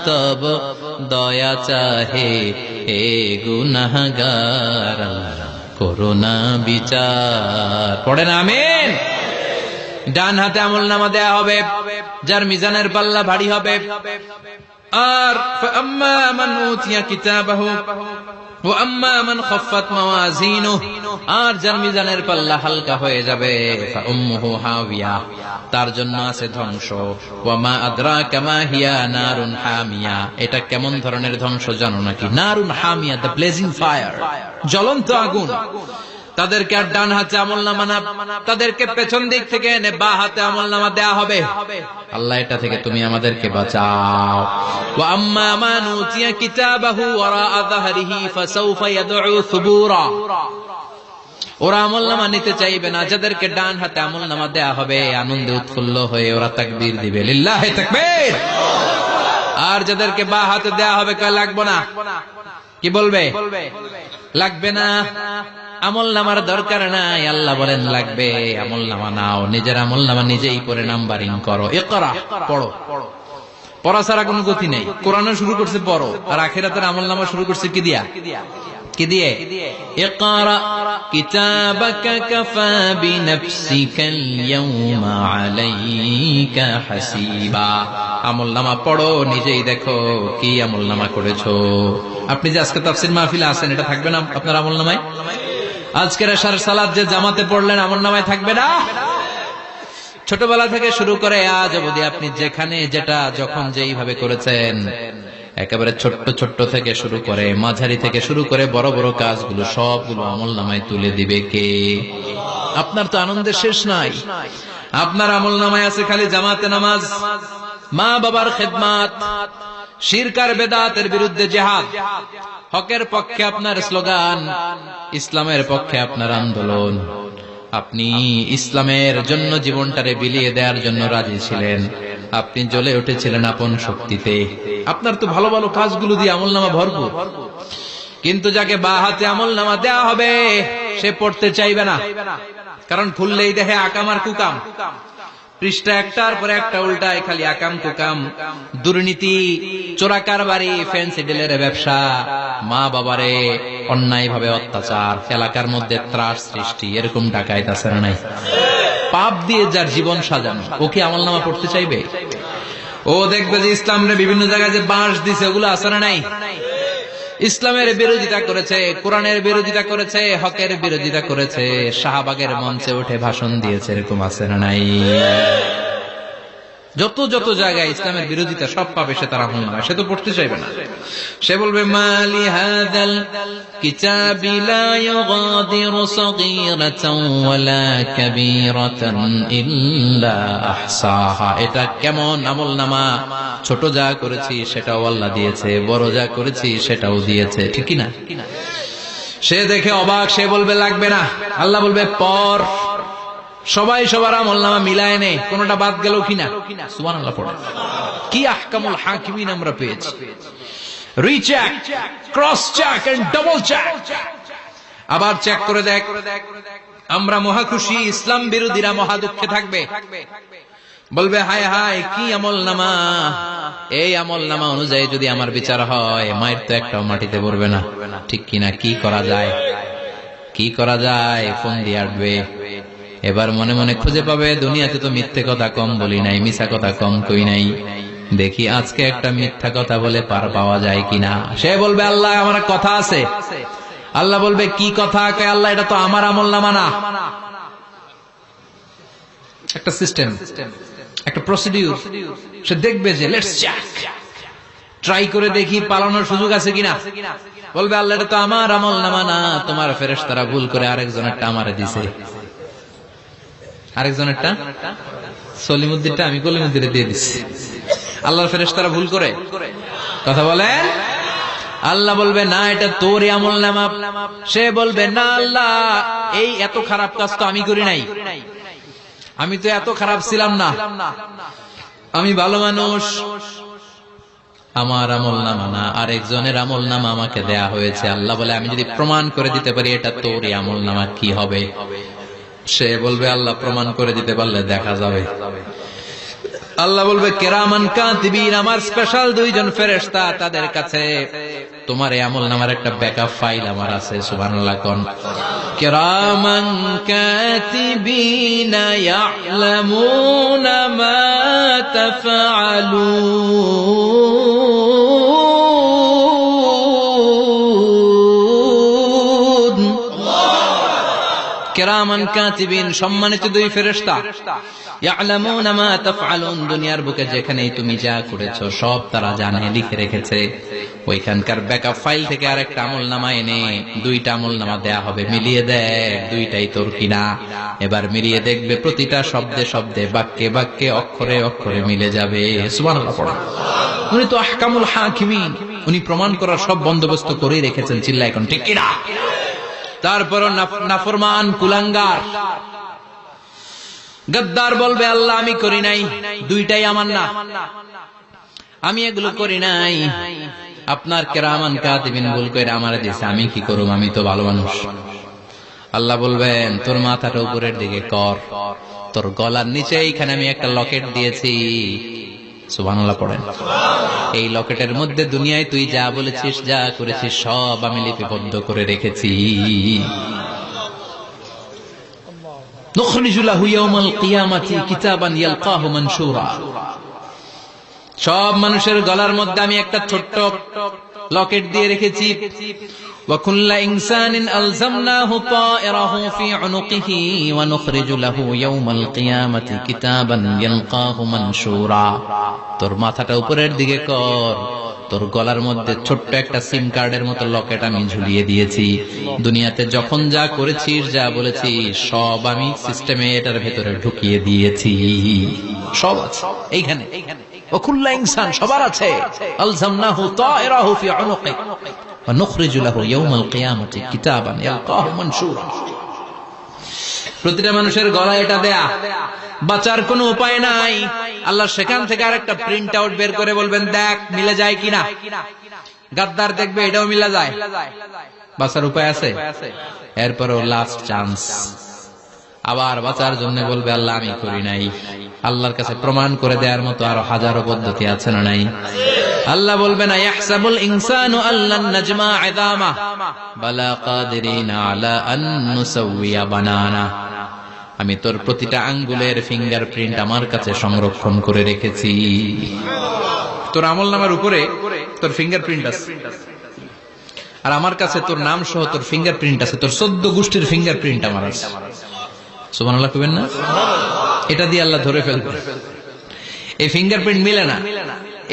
তব দয়া চাহে হে গুনাহগার আল্লাহ, করোনা বিচার। পড়েন আমিন। ডান হাতে আমলনামা দেয়া হবে যার মিজানের পাল্লা ভারী হবে। আর ফাআম্মা মান উতিয়া কিতাবাহু ওয়া আম্মা মান খাফফাত মাওয়াজিনুহু, আর যার মিজানের পাল্লা হালকা হয়ে যাবে, ফাউম্মুহু হাওিয়া, তার জন্য আছে ধ্বংস। ওয়া মা আদরাকা মা হিয়া নারুন হামিয়া, এটা কেমন ধরনের ধ্বংস জানো নাকি? নারুন হামিয়া, দ্য ব্লেজিং ফায়ার, জ্বলন্ত আগুন। তাদেরকে আর ডান হাতে আমলনামা না, তাদেরকে পেছন দিক থেকে এনে বা হাতে আমলনামা দেয়া হবে। আল্লাহ এটা থেকে তুমি আমাদেরকে বাঁচাও। ওয়া আম্মা মান উতিয়া কিতাবাহু ওয়ারা যাহরিহি ফাসাউফা ইয়াদউ সুবুরা, ওরা আমলনামা নিতে চাইবে না। যাদেরকে ডান হাতে আমলনামা দেয়া হবে আনন্দে উৎফুল্ল হয়ে ওরা তাকবীর দিবে, লিল্লাহি তাকবীর। আর যাদেরকে বা হাতে দেয়া হবে কয় লাগবে না, কি বলবে? লাগবে না, আমলনামার দরকার নাই। আল্লাহ বলেন লাগবে, আমলনামা নাও, নিজের আমলনামা নিজেই পড়ে নাম্বারিং করো। ইকরা, পড়ো। পড়া ছাড়া কোনো গতি নেই। কোরআনও শুরু করছে পড়ো, আর আখিরাতের আমলনামা শুরু করছে কি দিয়া? কি দিয়ে? ইকরা কিতাবাকা কাফা বিনাফসিকাল ইয়াউমা আলাইকা হাসিবা, আমলনামা পড়ো, নিজেই দেখো কি আমলনামা করেছো। আপনি যে আজকে তাফসীর মাহফিলে আছেন, এটা থাকবে না আপনার আমলনামায়? আজকের এশার সালাত যে জামাতে পড়লেন, আমলনামায় থাকবে না? ছোটবেলা থেকে শুরু করে আজ অবধি আপনি যেখানে যেটা যখন যেইভাবে করেছেন, একেবারে ছোট্ট ছোট্ট থেকে শুরু করে মাঝারি থেকে শুরু করে বড় বড় কাজগুলো সবগুলো আমলনামায় তুলে দিবে কে? আপনার তো আনন্দের শেষ নাই। আপনার আমলনামায় আছে খালি জামাতে নামাজ, মা বাবার খেদমাত, শিরক আর বেদাতের বিরুদ্ধে জিহাদ, হকের পক্ষে আপনার স্লোগান, ইসলামের পক্ষে আপনার আন্দোলন। আপনি ইসলামের জন্য জীবনটারে বিলিয়ে দেওয়ার জন্য রাজি ছিলেন, আপনি জ্বলে উঠেছিলেন আপন শক্তিতে। আপনার তো ভালো ভালো কাজগুলো দিয়ে আমলনামা ভরপুর। কিন্তু যাকে বা হাতে আমলনামা দেয়া হবে সে পড়তে চাইবে না, কারণ খুললেই দেখে আকাম আর কুকাম, পৃষ্ঠা একটার পরে একটা উল্টায় খালি আকাম কুকাম, দুর্নীতি, চোরা কারবারি, ফ্যান্সি ডিলের ব্যবসা, মা বাবারে অন্যায় ভাবে অত্যাচার, এলাকার মধ্যে ত্রাস সৃষ্টি, এরকম ডাকাইত আছে না নাই? পাপ দিয়ে যার জীবন সাজানো, ও কি আমলনামা পড়তে চাইবে? ও দেখবে যে ইসলামের বিভিন্ন জায়গায় যে বাঁশ দিছে, ওগুলো আছে না নাই? ইসলামের বিরোধিতা করেছে, কোরআনের বিরোধিতা করেছে, হকের বিরোধিতা করেছে, শাহবাগের মঞ্চে উঠে ভাষণ দিয়েছে, এরকম আছে না নাই? যত যত জায়গায় ইসলামের বিরোধিতা সব পাবে সে তার আমলনামায়, সে তো পড়তে চাইবে না। সে বলবে মালি হাযাল কিতাবি লা ইউগাদিরু সাগীরাতান ওয়ালা কাবীরাতান ইল্লা আহসাহা, এটা কেমন আমলনামা, ছোট যা করেছি সেটাও আল্লাহ দিয়েছে, বড় যা করেছি সেটাও দিয়েছে, ঠিক কি না? সে দেখে অবাক, সে বলবে লাগবে না। আল্লাহ বলবে পর। সবাই সবার আমলনামা মিলায় নে, কোনটা বাদ গেল কিনা? সুবহানাল্লাহ পড়ে। কি আহকামুল হাকিমিন আমরা পেয়েছি। Recheck, cross check and double check, আবার চেক করে দেখ। আমরা মহা খুশি, ইসলাম বিরোধীরা মহা দুঃখে থাকবে, বলবে হায় হায় কি আমলনামা, এই আমলনামা অনুযায়ী যদি আমার বিচার হয় মায়ের তো একটাও মাটিতে পড়বে না, ঠিক কিনা? কি করা যায়, কি করা যায়? ফোন দিয়ে আসবে। এবার মনে মনে খুঁজে পাবে দুনিয়াতে তো মিথ্যে কথা কম বলি নাই, মিছা কথা কম কই নাই, দেখি আজকে একটা মিথ্যা কথা বলে পার পাওয়া যায় কিনা। সে বলবে আল্লাহ আমার কথা আছে। আল্লাহ বলবে কি কথা? আল্লাহ এটা তো আমার আমলনামা না। একটা সিস্টেম, একটা প্রসিডিউর। সে দেখবে যে লেটস চেক, ট্রাই করে দেখি পালানোর সুযোগ আছে কিনা। বলবে আল্লাহ এটা তো আমার আমলনামা না, তোমার ফেরেশতারা ভুল করে আরেকজনেরটা আমারে দিছে। আরেকজনেরটা সলিমুদ্দিনটা আমি কলিমুদ্দিনে দিয়ে দিচ্ছি। আল্লাহর ফেরেশতারা ভুল করে কথা বলেন। আল্লাহ বলবে না এটা তোর আমলনামা। সে বলবে না আল্লাহ এই এত খারাপ কাজ তো আমি করি নাই, আমি তো এত খারাপ ছিলাম না, আমি ভালো মানুষ। আমার আমলনামা না, আরেকজনের আমলনামা আমাকে দেয়া হয়েছে। আল্লাহ বলে আমি যদি প্রমাণ করে দিতে পারি এটা তোরই আমলনামা, কি হবে? সে বলবে আল্লাহ প্রমাণ করে দিতে পারলে দেখা যাবে। আল্লাহ বলবে কিরামান কাতিবিন, আমার স্পেশাল দুইজন ফেরেশতা, তাদের কাছে তোমার এই আমলনামার একটা ব্যাকআপ ফাইল আমার আছে। সুবহানাল্লাহ কোন কিরামান কাতিবিন ইয়ালামুনা মা তাফআলুন। কিরামান কাতিবিন, সম্মানিত দুই ফেরেশতা, ইয়ালামুনা মা তাফআলুন, দুনিয়ার বুকে যেখানেই তুমি যা করেছো সব তারা জানে, লিখে রেখেছে। ওইখানকার ব্যাকআপ ফাইল থেকে আরেকটা আমলনামা এনে দুইটা আমলনামা দেয়া হবে, মিলিয়ে দেখ দুইটাই তোর কিনা। এবার মিলিয়ে দেখবে প্রতিটা শব্দে শব্দে, বাক্যে বাক্যে, অক্ষরে অক্ষরে মিলে যাবে। সুবহানাল্লাহ পড়া। উনি তো আহকামুল হাকিমিন, উনি প্রমাণ করার সব বন্দোবস্ত করেই রেখেছেন। চিল্লা এখন ঠিক কিনা? তারপর নাফরমান কুলাঙ্গার গদ্দার বলবে আল্লাহ আমি করি নাই, দুইটাই আমার না, আমি এগুলো করি নাই। আপনার কিরামান কাতিবিন ভুল করে আমারে দিয়েছে, আমি কি করব? আমি তো ভালো মানুষ। আল্লাহ বলবেন তোর মাথাটা উপরের দিকে কর, তোর গলার নিচে এইখানে আমি একটা লকেট দিয়েছি। সুবহানাল্লাহ পড়েন। এই লকেটের মধ্যে দুনিয়ায় তুই যা বলেছিস, যা করেছিস সব আমি লিপিবদ্ধ করে রেখেছি। নুখরিজু লাহু ইয়াওমাল কিয়ামাতি কিতাবান ইয়ালকাহু মানশুরা। সব মানুষের গলার মধ্যে আমি একটা ছোট্ট লকেট দিয়ে রেখেছি। ওয়া কুল্লা ইনসানিন আলজামনাহু তায়রাহু ফি উনুকিহি ওয়া নুখরিজু লাহু ইয়াওমাল কিয়ামাতি কিতাবান ইয়ালকাহু মানশুরা। তোর মাথাটা উপরের দিকে কর, তোর গলার মধ্যে ছোট্ট একটা সিম কার্ডের মতো লকেট আমি ঝুলিয়ে দিয়েছি। দুনিয়াতে যখন যা করেছিস, যা বলেছিস সব আমি সিস্টেমে এটার ভেতরে ঢুকিয়ে দিয়েছি। সব আছে এইখানে। ওকুল্লা ইনসান, সবার আছে। আলজামনাহু তায়রাহু ফি উনুকি ওয়া নুখরিজু লাহু ইয়াওমাল কিয়ামাতি কিতাবান ইয়ালকাহু মানশুরা। প্রতিটা মানুষের গলায় এটা দেয়া, বাঁচার কোনো উপায় নাই। আল্লাহ সেখান থেকে আরেকটা প্রিন্ট আউট বের করে বলবেন দেখ মিলে যায় কিনা। গাদ্দার দেখবে এটাও মিলে যায়, বাঁচার উপায় আছে। এরপরও লাস্ট চান্স, আবার বাঁচার জন্য বলবে আল্লাহ আমি করি নাই। আল্লাহর কাছে প্রমাণ করে দেওয়ার মতো আরো হাজারো পদ্ধতি আছে না নাই? আল্লাহ বলবে না ইয়াহসাবুল ইনসানু আল্লান নাজমা ইদামা বালা কাদিরিনা আলা আন নুসাউইয়া বানানা। আমি তোর প্রতিটা আঙ্গুলের ফিঙ্গারপ্রিন্ট আমার কাছে সংরক্ষণ করে রেখেছি। তোর আমলনামার উপরে তোর ফিঙ্গারপ্রিন্ট আছে, আর আমার কাছে তোর নাম সহ তোর ফিঙ্গারপ্রিন্ট আছে। তোর 14 গোষ্ঠীর ফিঙ্গারপ্রিন্ট আমার আছে। সুবহানাল্লাহ কইবেন না? এটা দিয়ে আল্লাহ ধরে ফেলবে। এই ফিঙ্গারপ্রিন্ট মিলে না,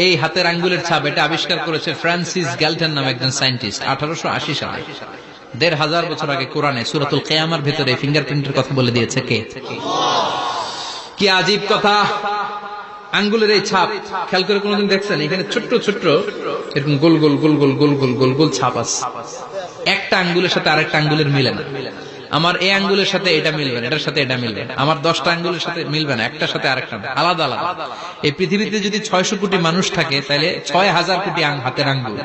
এই হাতের আঙ্গুলের ছাপ, এটা আবিষ্কার করেছে ফ্রান্সিস গ্যালটন নামে একজন সায়েন্টিস্ট 1880 সালে। 1500 বছর আগে কোরআনে সূরাতুল কিয়ামার ভিতরে ফিঙ্গারপ্রিন্টের কথা বলে দিয়েছে কে? কি আজীব কথা! আঙ্গুলের এই ছাপ খেয়াল করে কোনদিন দেখছেন? এখানে ছোট্ট ছোট্ট এরকম গোল গোল গোল গোল গোল গোল গোল গোল ছাপ আছে। একটা আঙ্গুলের সাথে আরেকটা আঙ্গুলের মিলে না। আমার এই আঙ্গুলের সাথে এটা মিলবে না, এটার সাথে এটা মিলবে না। আমার 10টা আঙ্গুলের সাথে মিলবে না, একটার সাথে আরেকটা আলাদা আলাদা। এই পৃথিবীতে যদি 600 কোটি মানুষ থাকে তাহলে 6000 কোটি হাতের আঙ্গুল,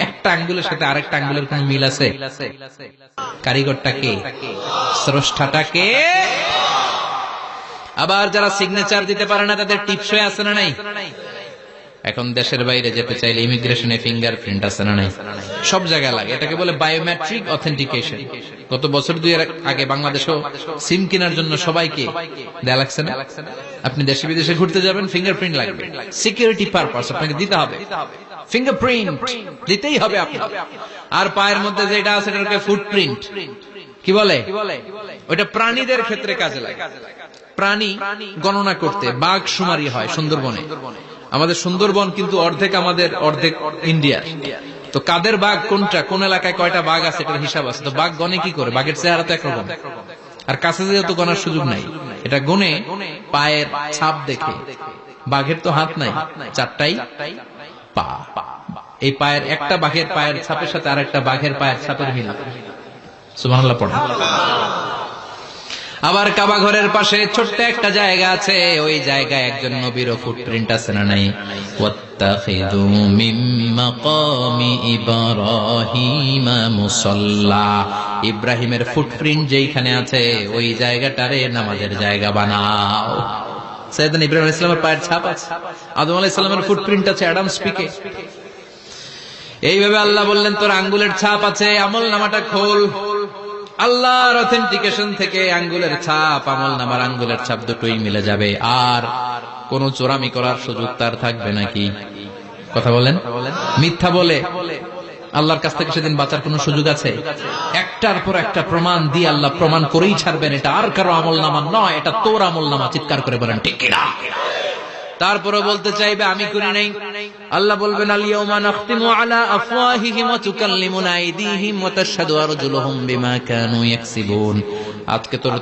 একটা আঙ্গুলের সাথে আরেকটা আঙ্গুলের কোন মিল আছে? কারিগরটা কে? স্রষ্টাটা কে? আবার যারা সিগনেচার দিতে পারে না তাদের টিপসই আছে না নাই? এখন দেশের বাইরে যেতে চাইলে ইমিগ্রেশনে ফিঙ্গারপ্রিন্ট আছে না নাই? সব জায়গায় লাগে। এটাকে বলে বায়োমেট্রিক অথেন্টিকেশন। গত বছর 2 আগে বাংলাদেশেও সিম কেনার জন্য সবাইকে দেয়া লাগছে না? আপনি দেশে বিদেশে ঘুরতে যাবেন, ফিঙ্গারপ্রিন্ট লাগবে। সিকিউরিটি পারপাস আপনাকে দিতে হবে, ফিঙ্গারপ্রিন্ট দিতেই হবে আপনাকে। আর পায়ের মধ্যে যেটা আছে এটাকে ফুটপ্রিন্ট কি বলে? ওটা প্রাণীদের ক্ষেত্রে কাজে লাগে। প্রাণী গণনা করতে বাঘ শুমারি হয় সুন্দরবনে। আমাদের সুন্দরবন কিন্তু অর্ধেক আমাদের, অর্ধেক ইন্ডিয়া। তো কাদের বাঘ কোনটা, কোন এলাকায় কয়টা বাঘ আছে এটার হিসাব আছে। তো বাঘ গনে কি করে? বাঘের চেহারা তো একরকম, আর কাছে যেহেতু গনার সুযোগ নাই, এটা গনে পায়ের ছাপ দেখে। বাঘের তো হাত নাই, 4টাই পা। এই পায়ের একটা বাঘের পায়ের ছাপের সাথে আর একটা বাঘের পায়ের ছাপের মিল। সুবহানাল্লাহ পড়েন। আবার কাবা ঘরের পাশে ছোট্ট একটা জায়গা আছে, ওই জায়গায় একজন নবীর ফুটপ্রিন্ট আছে না নাই? ওয়াত্তাখিযু মিন মাকামি ইব্রাহিমা মুসাল্লা, ইব্রাহিমের ফুটপ্রিন্ট যেইখানে আছে ওই জায়গাটারে নামাজের জায়গা বানাও। সাইয়েদনা ইব্রাহিম আলাইহিস সালামের পায়ের ছাপ আছে, আদম আলাইহিস সালামের ফুটপ্রিন্ট আছে অ্যাডামস পিকে। এইভাবে আল্লাহ বললেন তোর আঙ্গুলের ছাপ আছে, আমলনামাটা খোল। আল্লাহর অথেন্টিকেশন থেকে আঙ্গুলের ছাপ, আমলনামার আঙ্গুলের ছাপ দুটোই মিলে যাবে, আর কোন চোরামি করার সুযোগ তার থাকবে নাকি? কথা বলেন। মিথ্যা বলে আল্লাহর কাছ থেকে সেদিন বাঁচার কোন সুযোগ আছে? একটার পর একটা প্রমাণ দিয়ে আল্লাহ প্রমাণ করেই ছাড়বেন, এটা আর কারো আমলনামা নয়, এটা তোর আমলনামা। চিৎকার করে বলেন ঠিক কিনা? তারপরে বলতে চাইবে আমি করি নাই। আল্লাহ বলবেন আল ইয়াউমা নাখতিমু আলা আফওয়াহিহিম ওয়া তুকাল্লিমুনা আইদিহিম ওয়া তাশহাদু আরজুলুহুম বিমা কানু ইয়াকসিবুন। আজকে তোর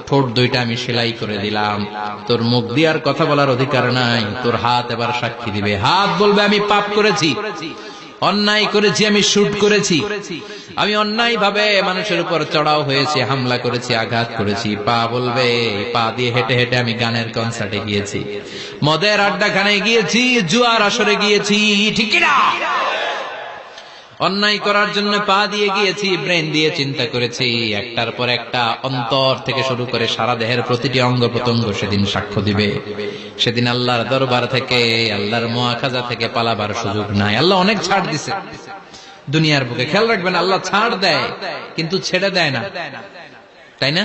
ঠোঁট দুইটা আমি সেলাই করে দিলাম, তোর মুখ দিয়ে আর কথা বলার অধিকার নাই, তোর হাত এবার সাক্ষী দিবে। হাত বলবে আমি পাপ করেছি, অন্যায় করেছি, আমি শুট করেছি, আমি অন্যায় ভাবে মানুষের উপর চড়াও হয়েছি, হামলা করেছি, আঘাত করেছি। পা বলবে পা দিয়ে হেঁটে হেঁটে আমি গানের কনসার্টে গিয়েছি, মদের আড্ডাখানে গিয়েছি, জুয়ার আসরে গিয়েছি, ঠিক না? অন্যায় করার জন্য পা দিয়ে গিয়েছি, ব্রেন দিয়ে চিন্তা করেছি। একটার পর একটা অন্তর থেকে শুরু করে সারা দেহের প্রতিটি অঙ্গ প্রত্যঙ্গ সেদিন সাক্ষ্য দিবে। সেদিন আল্লাহর দরবার থেকে, আল্লাহর মুআখাজা থেকে পালাবার সুযোগ নাই। আল্লাহ অনেক ছাড় দিছে দুনিয়ার বুকে। খেয়াল রাখবেন, আল্লাহ ছাড় দেয় কিন্তু ছেড়ে দেয় না, তাই না?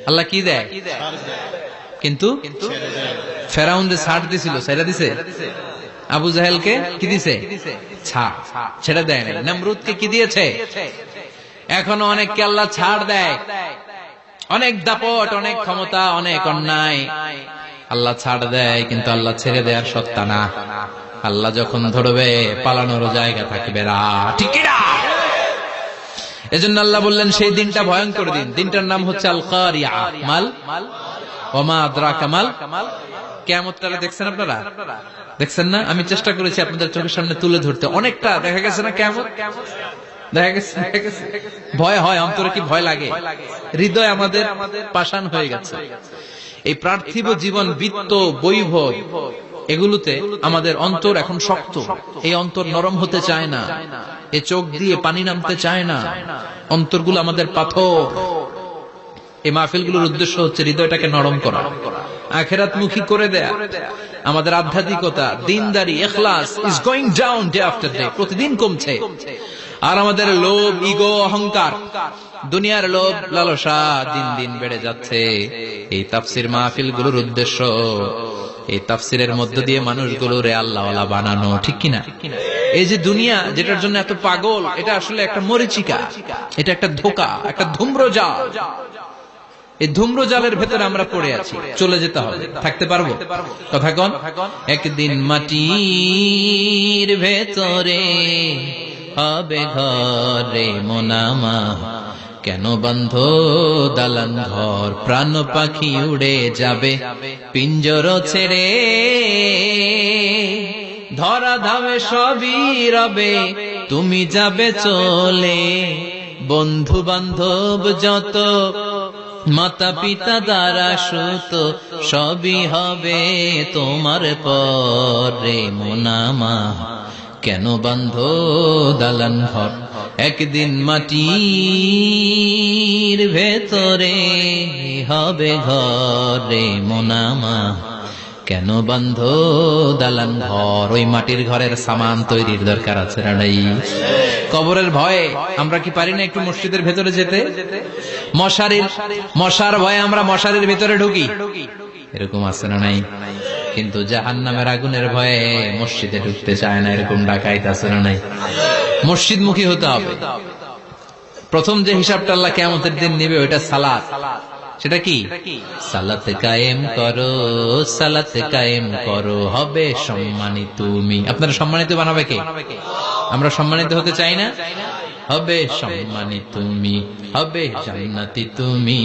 আল্লাহ কি দেয়? কিন্তু ফেরাউন যে ছাড় দিছিল, ছেড়ে দিছে। আবু জাহেলকে কি দিছে? ছাড়, ছেড়ে দেয় না। নমরুদকে কি দিয়েছে? এখনো অনেককে আল্লাহ ছাড় দেয়। অনেক দাপট, অনেক ক্ষমতা, অনেক অন্যায় আল্লাহ ছাড় দেয়, কিন্তু আল্লাহ ছেড়ে দেওয়ার সত্তা না। আল্লাহ যখন ধরবে পালানোর জায়গা থাকবে না, ঠিক না? এজন্য আল্লাহ বললেন সেই দিনটা ভয়ঙ্কর দিন। দিনটার নাম হচ্ছে আল কারিয়া। মাল ওমা আদরাকা মাল। কিয়ামতটা দেখছেন আপনারা? দেখছেন না? আমি চেষ্টা করেছি আপনাদের চোখের সামনে তুলে ধরতে। অনেকটা দেখা গেছে না কিয়ামত? দেখা গেছে। ভয় হয়, অন্তরে কি ভয় লাগে? হৃদয় আমাদের পাষাণ হয়ে গেছে। এই পার্থিব জীবন, বিত্ত, বৈভব, এগুলোতে আমাদের অন্তর এখন শক্ত। এই অন্তর নরম হতে চায় না, এই চোখ দিয়ে পানি নামতে চায় না, অন্তরগুলো আমাদের পাথর। এই মাহফিলগুলোর উদ্দেশ্য হচ্ছে হৃদয়টাকে নরম করা, আখিরাতমুখী করে দেয়া। আমাদের আধ্যাত্মিকতা, দিনদারি, ইখলাস is going down day after day, প্রতিদিন কমছে। আর আমাদের লোভ, ইগো, অহংকার, দুনিয়ার লোভ, লালসা দিন দিন বেড়ে যাচ্ছে। এই তাফসির মাহফিলগুলোর উদ্দেশ্য এই তাফসিরের মধ্য দিয়ে মানুষগুলোরে আল্লাহওয়ালা বানানো, ঠিক কিনা? এই যে দুনিয়া যেটার জন্য এত পাগল, এটা আসলে একটা মরিচিকা, এটা একটা ধোঁকা, একটা ধূম্রজাল। এই ধূম্রজালের ভেতরে আমরা পড়ে আছি, চলে যেতে হবে। থাকতে পারবো? কথা কন। একদিন মাটির ভেতরে হবে ঘরে মোনামা, কেন বন্ধ দালান ঘর, প্রাণ পাখি উড়ে যাবে পিঞ্জর ছেড়ে, ধরা ধামে সবই রবে, তুমি যাবে চলে, বন্ধু বান্ধব যত, মাতা পিতা দ্বারা সুত, সবই হবে তোমার পরে মোনামা, কেন বন্ধ দালান ঘর, একদিন মাটির ভেতরে হবে ঘরে মোনামা, কেন বন্ধ দালান ঘর। ওই মাটির ঘরের সামান তৈরির দরকার আছে না নাই? কবরের ভয়ে আমরা কি পারি না একটু মসজিদের ভেতরে যেতে? মশার ভয়ে আমরা মশারির ভেতরে ঢুকি, এরকম আছে না নাই? কিন্তু জাহান্নামের আগুনের ভয়ে মসজিদে ঢুকতে চায় না, এরকম ডাকাইত আছে না নাই? মসজিদ মুখী হতে হবে। প্রথম যে হিসাবটা আল্লাহ কিয়ামতের দিন নিবে ওইটা সালাত। সেটা কি? সালাত কায়েম করো, সালাত কায়েম করো, হবে সম্মানিত তুমি। আপনারা সম্মানিত বানাবে কে? আমরা সম্মানিত হতে চাই না? হবে সম্মানিত তুমি, হবে জান্নাতি তুমি,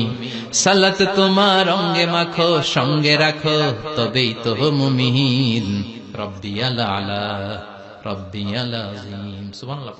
সালাত তোমার অঙ্গে মাখো, সঙ্গে রাখো, তবেই তো মুমিন। রব্বিয়াল আলা, রব্বিয়াল আযীম। সুবহানাল্লাহ।